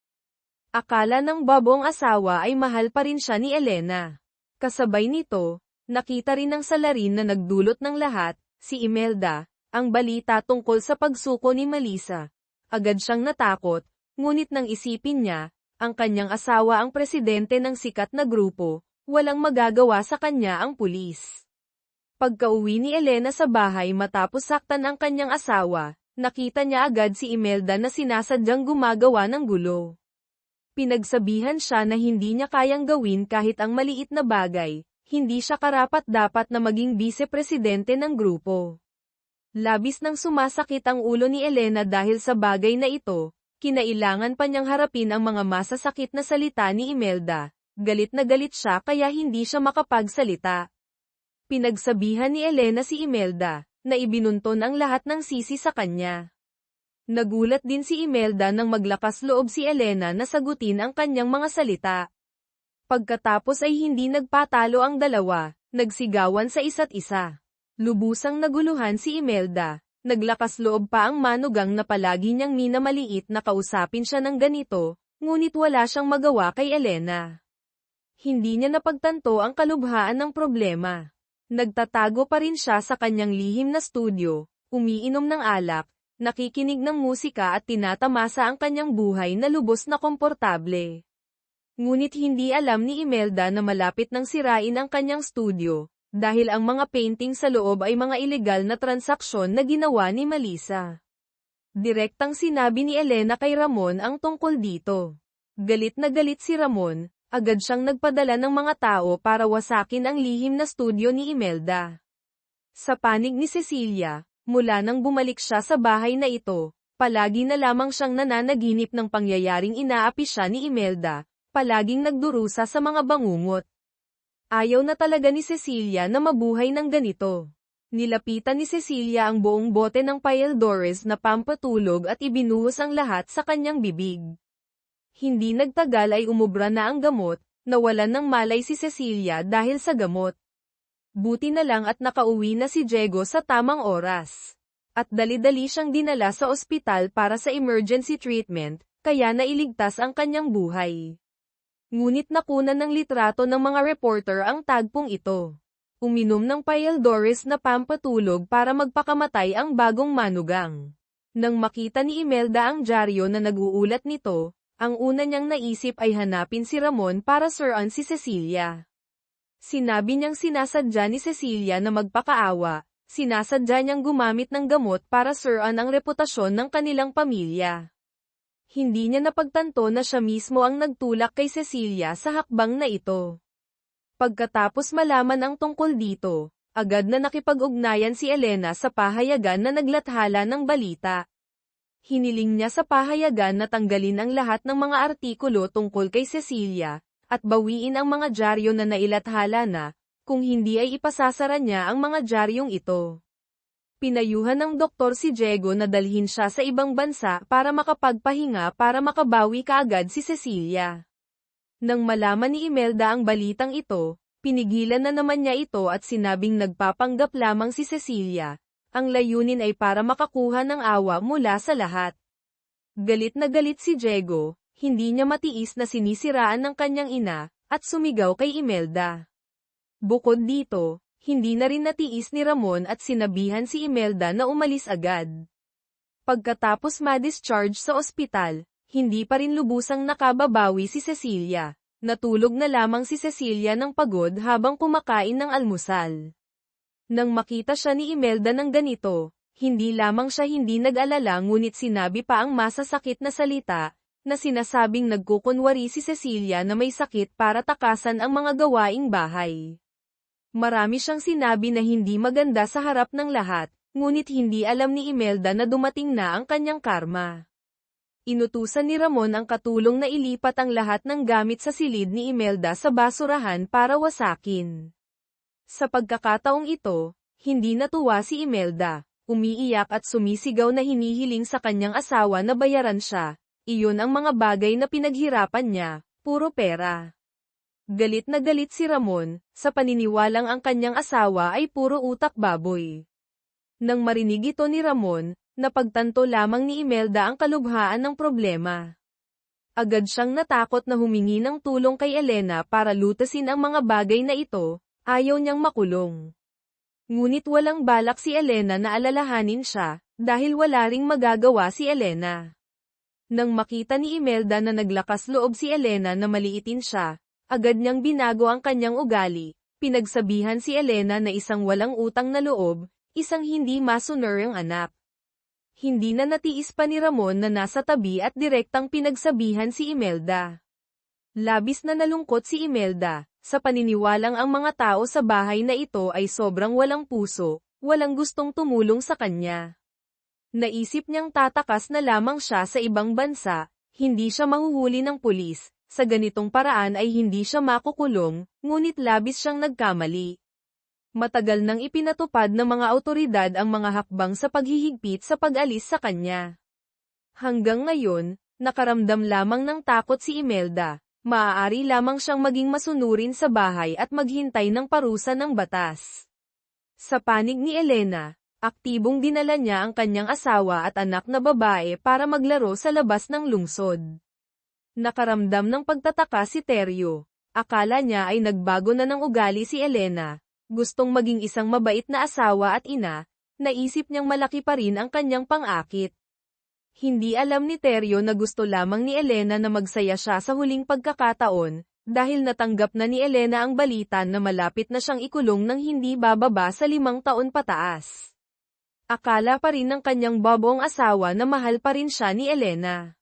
Akala ng babong asawa ay mahal pa rin siya ni Elena. Kasabay nito, nakita rin ng salarin na nagdulot ng lahat, si Imelda, ang balita tungkol sa pagsuko ni Melissa. Agad siyang natakot, ngunit nang isipin niya, ang kanyang asawa ang presidente ng sikat na grupo, walang magagawa sa kanya ang pulis. Pagkauwi ni Elena sa bahay matapos saktan ang kanyang asawa, nakita niya agad si Imelda na sinasadyang gumagawa ng gulo. Pinagsabihan siya na hindi niya kayang gawin kahit ang maliit na bagay, hindi siya karapat-dapat na maging vice-presidente ng grupo. Labis nang sumasakit ang ulo ni Elena dahil sa bagay na ito, kinailangan pa niyang harapin ang mga masasakit na salita ni Imelda. Galit na galit siya kaya hindi siya makapagsalita. Pinagsabihan ni Elena si Imelda, na ibinunton ang lahat ng sisi sa kanya. Nagulat din si Imelda nang maglakas loob si Elena na sagutin ang kanyang mga salita. Pagkatapos ay hindi nagpatalo ang dalawa, nagsigawan sa isa't isa. Lubusang naguluhan si Imelda, naglakas loob pa ang manugang na palagi niyang minamaliit na kausapin siya ng ganito, ngunit wala siyang magawa kay Elena. Hindi niya napagtanto ang kalubhaan ng problema. Nagtatago pa rin siya sa kanyang lihim na studio, umiinom ng alak, nakikinig ng musika at tinatamasa ang kanyang buhay na lubos na komportable. Ngunit hindi alam ni Imelda na malapit nang sirain ang kanyang studio, dahil ang mga painting sa loob ay mga ilegal na transaksyon na ginawa ni Melissa. Direktang sinabi ni Elena kay Ramon ang tungkol dito. Galit na galit si Ramon, agad siyang nagpadala ng mga tao para wasakin ang lihim na studio ni Imelda. Sa panig ni Cecilia, mula nang bumalik siya sa bahay na ito, palagi na lamang siyang nananaginip ng pangyayaring inaapi siya ni Imelda, palaging nagdurusa sa mga bangungot. Ayaw na talaga ni Cecilia na mabuhay ng ganito. Nilapitan ni Cecilia ang buong bote ng Paildores na pampatulog at ibinuhos ang lahat sa kanyang bibig. Hindi nagtagal ay umubra na ang gamot, nawalan ng malay si Cecilia dahil sa gamot. Buti na lang at nakauwi na si Diego sa tamang oras. At dali-dali siyang dinala sa ospital para sa emergency treatment, kaya nailigtas ang kanyang buhay. Ngunit nakunan ng litrato ng mga reporter ang tagpong ito. Uminom ng Paildores na pampatulog para magpakamatay ang bagong manugang. Nang makita ni Imelda ang dyaryo na nag-uulat nito, ang una niyang naisip ay hanapin si Ramon para suruan si Cecilia. Sinabi niyang sinasadya ni Cecilia na magpakaawa, sinasadya niyang gumamit ng gamot para suruan ang reputasyon ng kanilang pamilya. Hindi niya napagtanto na siya mismo ang nagtulak kay Cecilia sa hakbang na ito. Pagkatapos malaman ang tungkol dito, agad na nakipag-ugnayan si Elena sa pahayagan na naglathala ng balita. Hiniling niya sa pahayagan na tanggalin ang lahat ng mga artikulo tungkol kay Cecilia, at bawiin ang mga dyaryo na nailathala na, kung hindi ay ipasasara niya ang mga dyaryong ito. Pinayuhan ng doktor si Diego na dalhin siya sa ibang bansa para makapagpahinga para makabawi kaagad si Cecilia. Nang malaman ni Imelda ang balitang ito, pinigilan na naman niya ito at sinabing nagpapanggap lamang si Cecilia. Ang layunin ay para makakuha ng awa mula sa lahat. Galit na galit si Diego, hindi niya matiis na sinisiraan ng kanyang ina, at sumigaw kay Imelda. Bukod dito, hindi na rin natiis ni Ramon at sinabihan si Imelda na umalis agad. Pagkatapos ma-discharge sa ospital, hindi pa rin lubusang nakababawi si Cecilia. Natulog na lamang si Cecilia ng pagod habang kumakain ng almusal. Nang makita siya ni Imelda ng ganito, hindi lamang siya hindi nag-alala ngunit sinabi pa ang masasakit na salita, na sinasabing nagkukunwari si Cecilia na may sakit para takasan ang mga gawaing bahay. Marami siyang sinabi na hindi maganda sa harap ng lahat, ngunit hindi alam ni Imelda na dumating na ang kanyang karma. Inutusan ni Ramon ang katulong na ilipat ang lahat ng gamit sa silid ni Imelda sa basurahan para wasakin. Sa pagkakataong ito, hindi natuwa si Imelda, umiiyak at sumisigaw na hinihiling sa kanyang asawa na bayaran siya. Iyon ang mga bagay na pinaghirapan niya, puro pera. Galit na galit si Ramon, sa paniniwalang ang kanyang asawa ay puro utak baboy. Nang marinig ito ni Ramon, napagtanto lamang ni Imelda ang kalubhaan ng problema. Agad siyang natakot na humingi ng tulong kay Elena para lutasin ang mga bagay na ito, ayaw niyang makulong. Ngunit walang balak si Elena na alalahanin siya, dahil wala ring magagawa si Elena. Nang makita ni Imelda na naglakas loob si Elena na maliitin siya, agad niyang binago ang kanyang ugali, pinagsabihan si Elena na isang walang utang na loob, isang hindi masunur ang anak. Hindi na natiis pa ni Ramon na nasa tabi at direktang pinagsabihan si Imelda. Labis na nalungkot si Imelda, sa paniniwalang ang mga tao sa bahay na ito ay sobrang walang puso, walang gustong tumulong sa kanya. Naisip niyang tatakas na lamang siya sa ibang bansa, hindi siya mahuhuli ng pulis, sa ganitong paraan ay hindi siya makukulong, ngunit labis siyang nagkamali. Matagal nang ipinatupad ng mga awtoridad ang mga hakbang sa paghihigpit sa pag-alis sa kanya. Hanggang ngayon, nakaramdam lamang ng takot si Imelda, maaari lamang siyang maging masunurin sa bahay at maghintay ng parusa ng batas. Sa panig ni Elena, aktibong dinala niya ang kanyang asawa at anak na babae para maglaro sa labas ng lungsod. Nakaramdam ng pagtataka si Teryo, akala niya ay nagbago na ng ugali si Elena. Gustong maging isang mabait na asawa at ina, naisip niyang malaki pa rin ang kanyang pang-akit. Hindi alam ni Teryo na gusto lamang ni Elena na magsaya siya sa huling pagkakataon, dahil natanggap na ni Elena ang balita na malapit na siyang ikulong ng hindi bababa sa 5 taon pataas. Akala pa rin ng kanyang babong asawa na mahal pa rin siya ni Elena.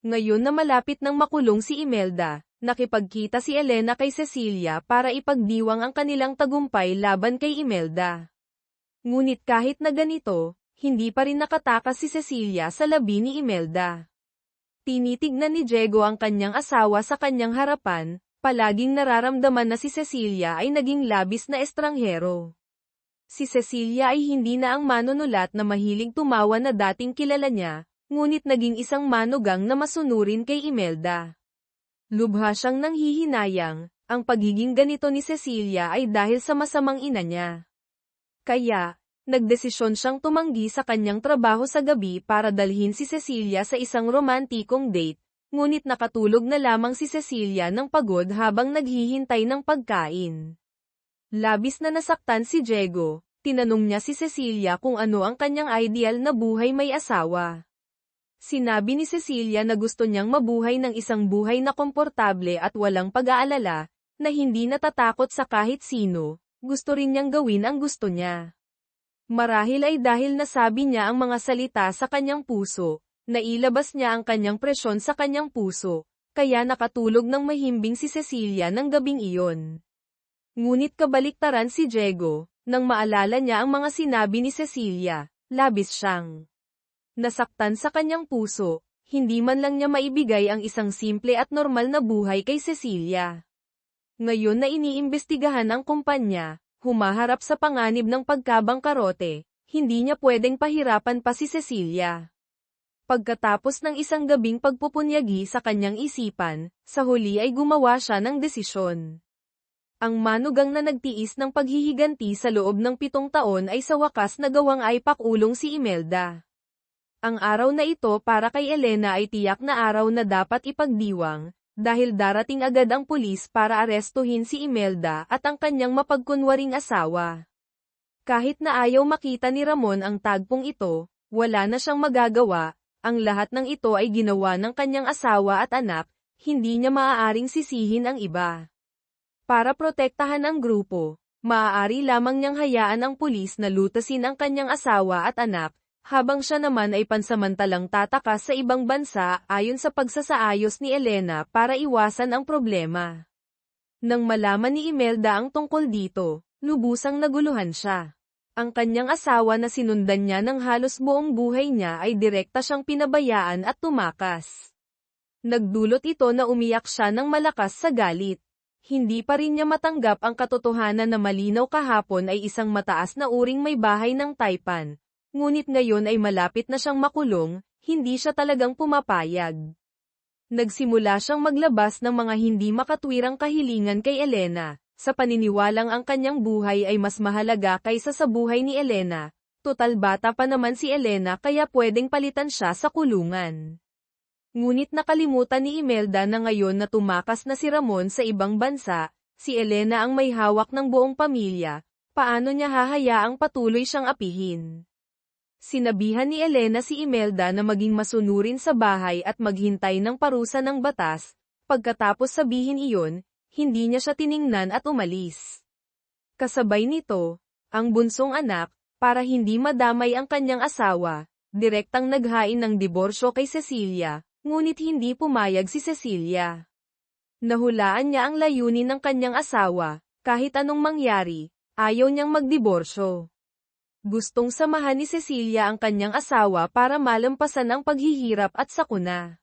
Ngayon na malapit nang makulong si Imelda, nakipagkita si Elena kay Cecilia para ipagdiwang ang kanilang tagumpay laban kay Imelda. Ngunit kahit na ganito, hindi pa rin nakatakas si Cecilia sa labi ni Imelda. Tinitignan ni Diego ang kanyang asawa sa kanyang harapan, palaging nararamdaman na si Cecilia ay naging labis na estranghero. Si Cecilia ay hindi na ang manunulat na mahilig tumawa na dating kilala niya, ngunit naging isang manugang na masunurin kay Imelda. Lubha siyang nanghihinayang, ang pagiging ganito ni Cecilia ay dahil sa masamang ina niya. Kaya, nagdesisyon siyang tumanggi sa kanyang trabaho sa gabi para dalhin si Cecilia sa isang romantikong date, ngunit nakatulog na lamang si Cecilia ng pagod habang naghihintay ng pagkain. Labis na nasaktan si Diego, tinanong niya si Cecilia kung ano ang kanyang ideal na buhay may asawa. Sinabi ni Cecilia na gusto niyang mabuhay ng isang buhay na komportable at walang pag-aalala, na hindi natatakot sa kahit sino, gusto rin niyang gawin ang gusto niya. Marahil ay dahil nasabi niya ang mga salita sa kanyang puso, nailabas niya ang kanyang presyon sa kanyang puso, kaya nakatulog ng mahimbing si Cecilia ng gabing iyon. Ngunit kabaliktaran si Diego, nang maalala niya ang mga sinabi ni Cecilia, labis siyang nasaktan sa kanyang puso, hindi man lang niya maibigay ang isang simple at normal na buhay kay Cecilia. Ngayon na iniimbestigahan ang kumpanya, humaharap sa panganib ng pagkabangkarote, hindi niya pwedeng pahirapan pa si Cecilia. Pagkatapos ng isang gabing pagpupunyagi sa kanyang isipan, sa huli ay gumawa siya ng desisyon. Ang manugang na nagtiis ng paghihiganti sa loob ng 7 taon ay sa wakas nagawang ay pakulong si Imelda. Ang araw na ito para kay Elena ay tiyak na araw na dapat ipagdiwang, dahil darating agad ang pulis para arestuhin si Imelda at ang kanyang mapagkunwaring asawa. Kahit na ayaw makita ni Ramon ang tagpong ito, wala na siyang magagawa, ang lahat ng ito ay ginawa ng kanyang asawa at anak, hindi niya maaaring sisihin ang iba. Para protektahan ang grupo, maaari lamang niyang hayaan ang pulis na lutasin ang kanyang asawa at anak, habang siya naman ay pansamantalang tatakas sa ibang bansa ayon sa pagsasaayos ni Elena para iwasan ang problema. Nang malaman ni Imelda ang tungkol dito, lubusang naguluhan siya. Ang kanyang asawa na sinundan niya ng halos buong buhay niya ay direkta siyang pinabayaan at tumakas. Nagdulot ito na umiyak siya ng malakas sa galit. Hindi pa rin niya matanggap ang katotohanan na malinaw kahapon ay isang mataas na uring may bahay ng Taipan. Ngunit ngayon ay malapit na siyang makulong, hindi siya talagang pumapayag. Nagsimula siyang maglabas ng mga hindi makatwirang kahilingan kay Elena, sa paniniwalang ang kanyang buhay ay mas mahalaga kaysa sa buhay ni Elena. Total bata pa naman si Elena kaya pwedeng palitan siya sa kulungan. Ngunit nakalimutan ni Imelda na ngayon na tumakas na si Ramon sa ibang bansa, si Elena ang may hawak ng buong pamilya, paano niya hahayaang patuloy siyang apihin? Sinabihan ni Elena si Imelda na maging masunurin sa bahay at maghintay ng parusa ng batas, pagkatapos sabihin iyon, hindi niya siya tiningnan at umalis. Kasabay nito, ang bunsong anak, para hindi madamay ang kanyang asawa, direktang naghain ng diborsyo kay Cecilia, ngunit hindi pumayag si Cecilia. Nahulaan niya ang layunin ng kanyang asawa, kahit anong mangyari, ayaw niyang magdiborsyo. Gustong samahan ni Cecilia ang kanyang asawa para malampasan ang paghihirap at sakuna.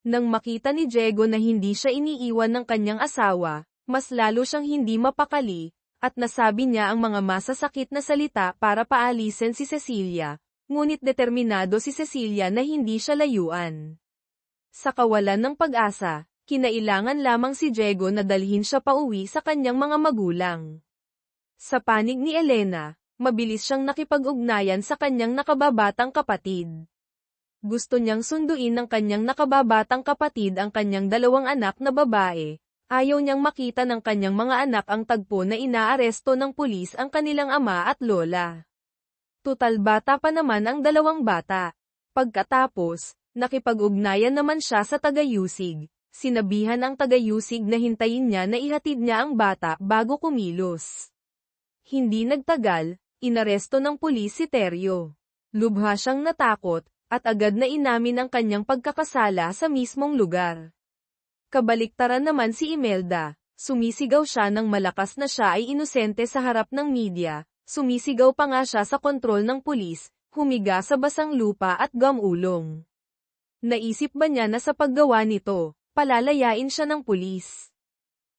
Nang makita ni Diego na hindi siya iniiwan ng kanyang asawa, mas lalo siyang hindi mapakali, at nasabi niya ang mga masasakit na salita para paalisin si Cecilia, ngunit determinado si Cecilia na hindi siya layuan. Sa kawalan ng pag-asa, kinailangan lamang si Diego na dalhin siya pauwi sa kanyang mga magulang. Sa panig ni Elena, mabilis siyang nakipag-ugnayan sa kanyang nakababatang kapatid. Gusto niyang sunduin ng kanyang nakababatang kapatid ang kanyang dalawang anak na babae, ayaw niyang makita ng kanyang mga anak ang tagpo na inaaresto ng pulis ang kanilang ama at lola. Tutal bata pa naman ang dalawang bata. Pagkatapos, nakipag-ugnayan naman siya sa taga-Yusig. Sinabihan ang taga-Yusig na hintayin niya na ihatid niya ang bata bago kumilos. Hindi nagtagal, inaresto ng pulis si Teryo. Lubha siyang natakot, at agad na inamin ang kanyang pagkakasala sa mismong lugar. Kabaliktaran naman si Imelda, sumisigaw siya ng malakas na siya ay inosente sa harap ng media, sumisigaw pa nga siya sa kontrol ng pulis, humiga sa basang lupa at gamulong. Naisip ba niya na sa paggawa nito, palalayain siya ng pulis?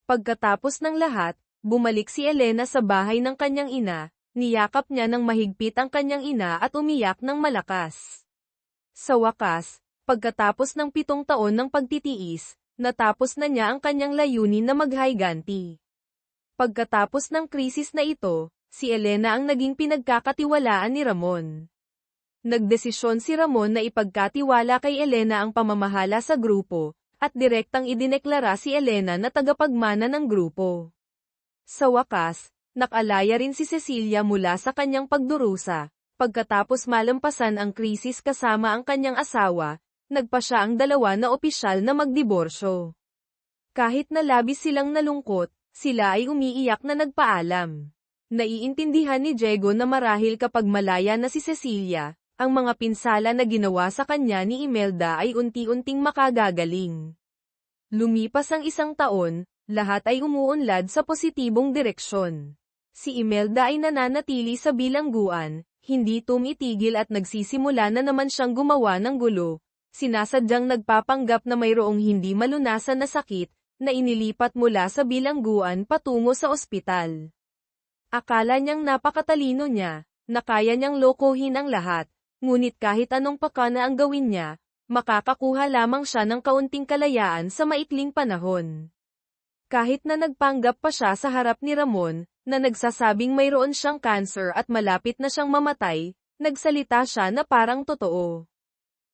Pagkatapos ng lahat, bumalik si Elena sa bahay ng kanyang ina, niyakap niya ng mahigpit ang kanyang ina at umiyak ng malakas. Sa wakas, pagkatapos ng 7 taon ng pagtitiis, natapos na niya ang kanyang layunin na maghayganti. Pagkatapos ng krisis na ito, si Elena ang naging pinagkakatiwalaan ni Ramon. Nagdesisyon si Ramon na ipagkatiwala kay Elena ang pamamahala sa grupo, at direktang idineklara si Elena na tagapagmana ng grupo. Sa wakas, nakalaya rin si Cecilia mula sa kanyang pagdurusa. Pagkatapos malampasan ang krisis kasama ang kanyang asawa, nagpa siya ang dalawa na opisyal na magdiborsyo. Kahit na labis silang nalungkot, sila ay umiiyak na nagpaalam. Naiintindihan ni Diego na marahil kapag malaya na si Cecilia, ang mga pinsala na ginawa sa kanya ni Imelda ay unti-unting makagagaling. Lumipas ang 1 taon, lahat ay umuunlad sa positibong direksyon. Si Imelda ay nananatili sa bilangguan, hindi tumitigil at nagsisimula na naman siyang gumawa ng gulo. Sinasadyang nagpapanggap na mayroong hindi malunasan na sakit, na inilipat mula sa bilangguan patungo sa ospital. Akala niyang napakatalino niya, na kaya niyang lokohin ang lahat, ngunit kahit anong pakana ang gawin niya, makakakuha lamang siya ng kaunting kalayaan sa maikling panahon. Kahit na nagpanggap pa siya sa harap ni Ramon, na nagsasabing mayroon siyang cancer at malapit na siyang mamatay, nagsalita siya na parang totoo.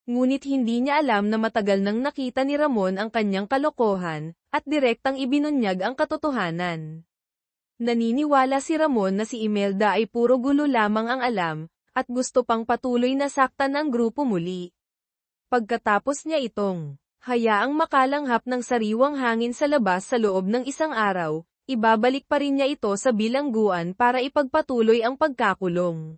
Ngunit hindi niya alam na matagal nang nakita ni Ramon ang kanyang kalokohan, at direktang ibinunyag ang katotohanan. Naniniwala si Ramon na si Imelda ay puro gulo lamang ang alam, at gusto pang patuloy na saktan ang grupo muli. Pagkatapos niya itong hayaang makalanghap ng sariwang hangin sa labas sa loob ng isang araw, ibabalik pa rin niya ito sa bilangguan para ipagpatuloy ang pagkakulong.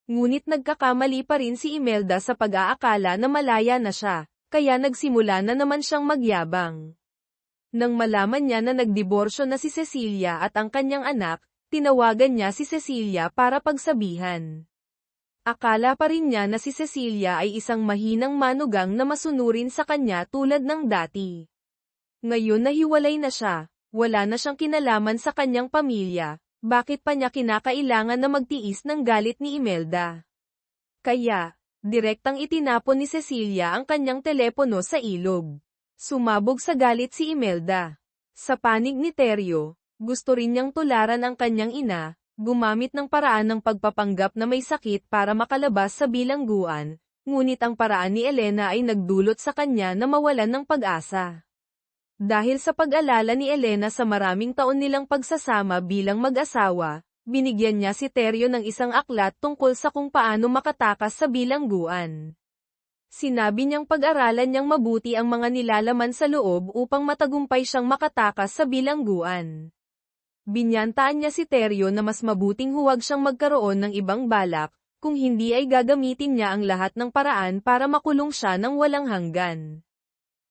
Ngunit nagkakamali pa rin si Imelda sa pag-aakala na malaya na siya, kaya nagsimula na naman siyang magyabang. Nang malaman niya na nagdiborsyo na si Cecilia at ang kanyang anak, tinawagan niya si Cecilia para pagsabihan. Akala pa rin niya na si Cecilia ay isang mahinang manugang na masunurin sa kanya tulad ng dati. Ngayon na hiwalay na siya, wala na siyang kinalaman sa kanyang pamilya, bakit pa niya kinakailangan na magtiis ng galit ni Imelda? Kaya, direktang itinapon ni Cecilia ang kanyang telepono sa ilog. Sumabog sa galit si Imelda. Sa panig ni Teryo, gusto rin niyang tularan ang kanyang ina, gumamit ng paraan ng pagpapanggap na may sakit para makalabas sa bilangguan, ngunit ang paraan ni Elena ay nagdulot sa kanya na mawalan ng pag-asa. Dahil sa pag-alala ni Elena sa maraming taon nilang pagsasama bilang mag-asawa, binigyan niya si Teryo ng isang aklat tungkol sa kung paano makatakas sa bilangguan. Sinabi niyang pag-aralan niyang mabuti ang mga nilalaman sa loob upang matagumpay siyang makatakas sa bilangguan. Binyantaan niya si Teryo na mas mabuting huwag siyang magkaroon ng ibang balak, kung hindi ay gagamitin niya ang lahat ng paraan para makulong siya ng walang hanggan.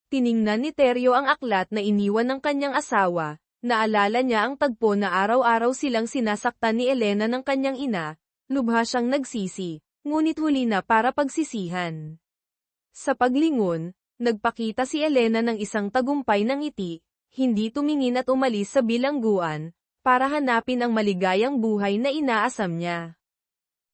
Tiningnan ni Teryo ang aklat na iniwan ng kanyang asawa, naalala niya ang tagpo na araw-araw silang sinasaktan ni Elena ng kanyang ina, lubha siyang nagsisi, ngunit huli na para pagsisihan. Sa paglingon, nagpakita si Elena ng isang tagumpay ng ngiti, hindi tumingin at umalis sa bilangguan, para hanapin ang maligayang buhay na inaasam niya.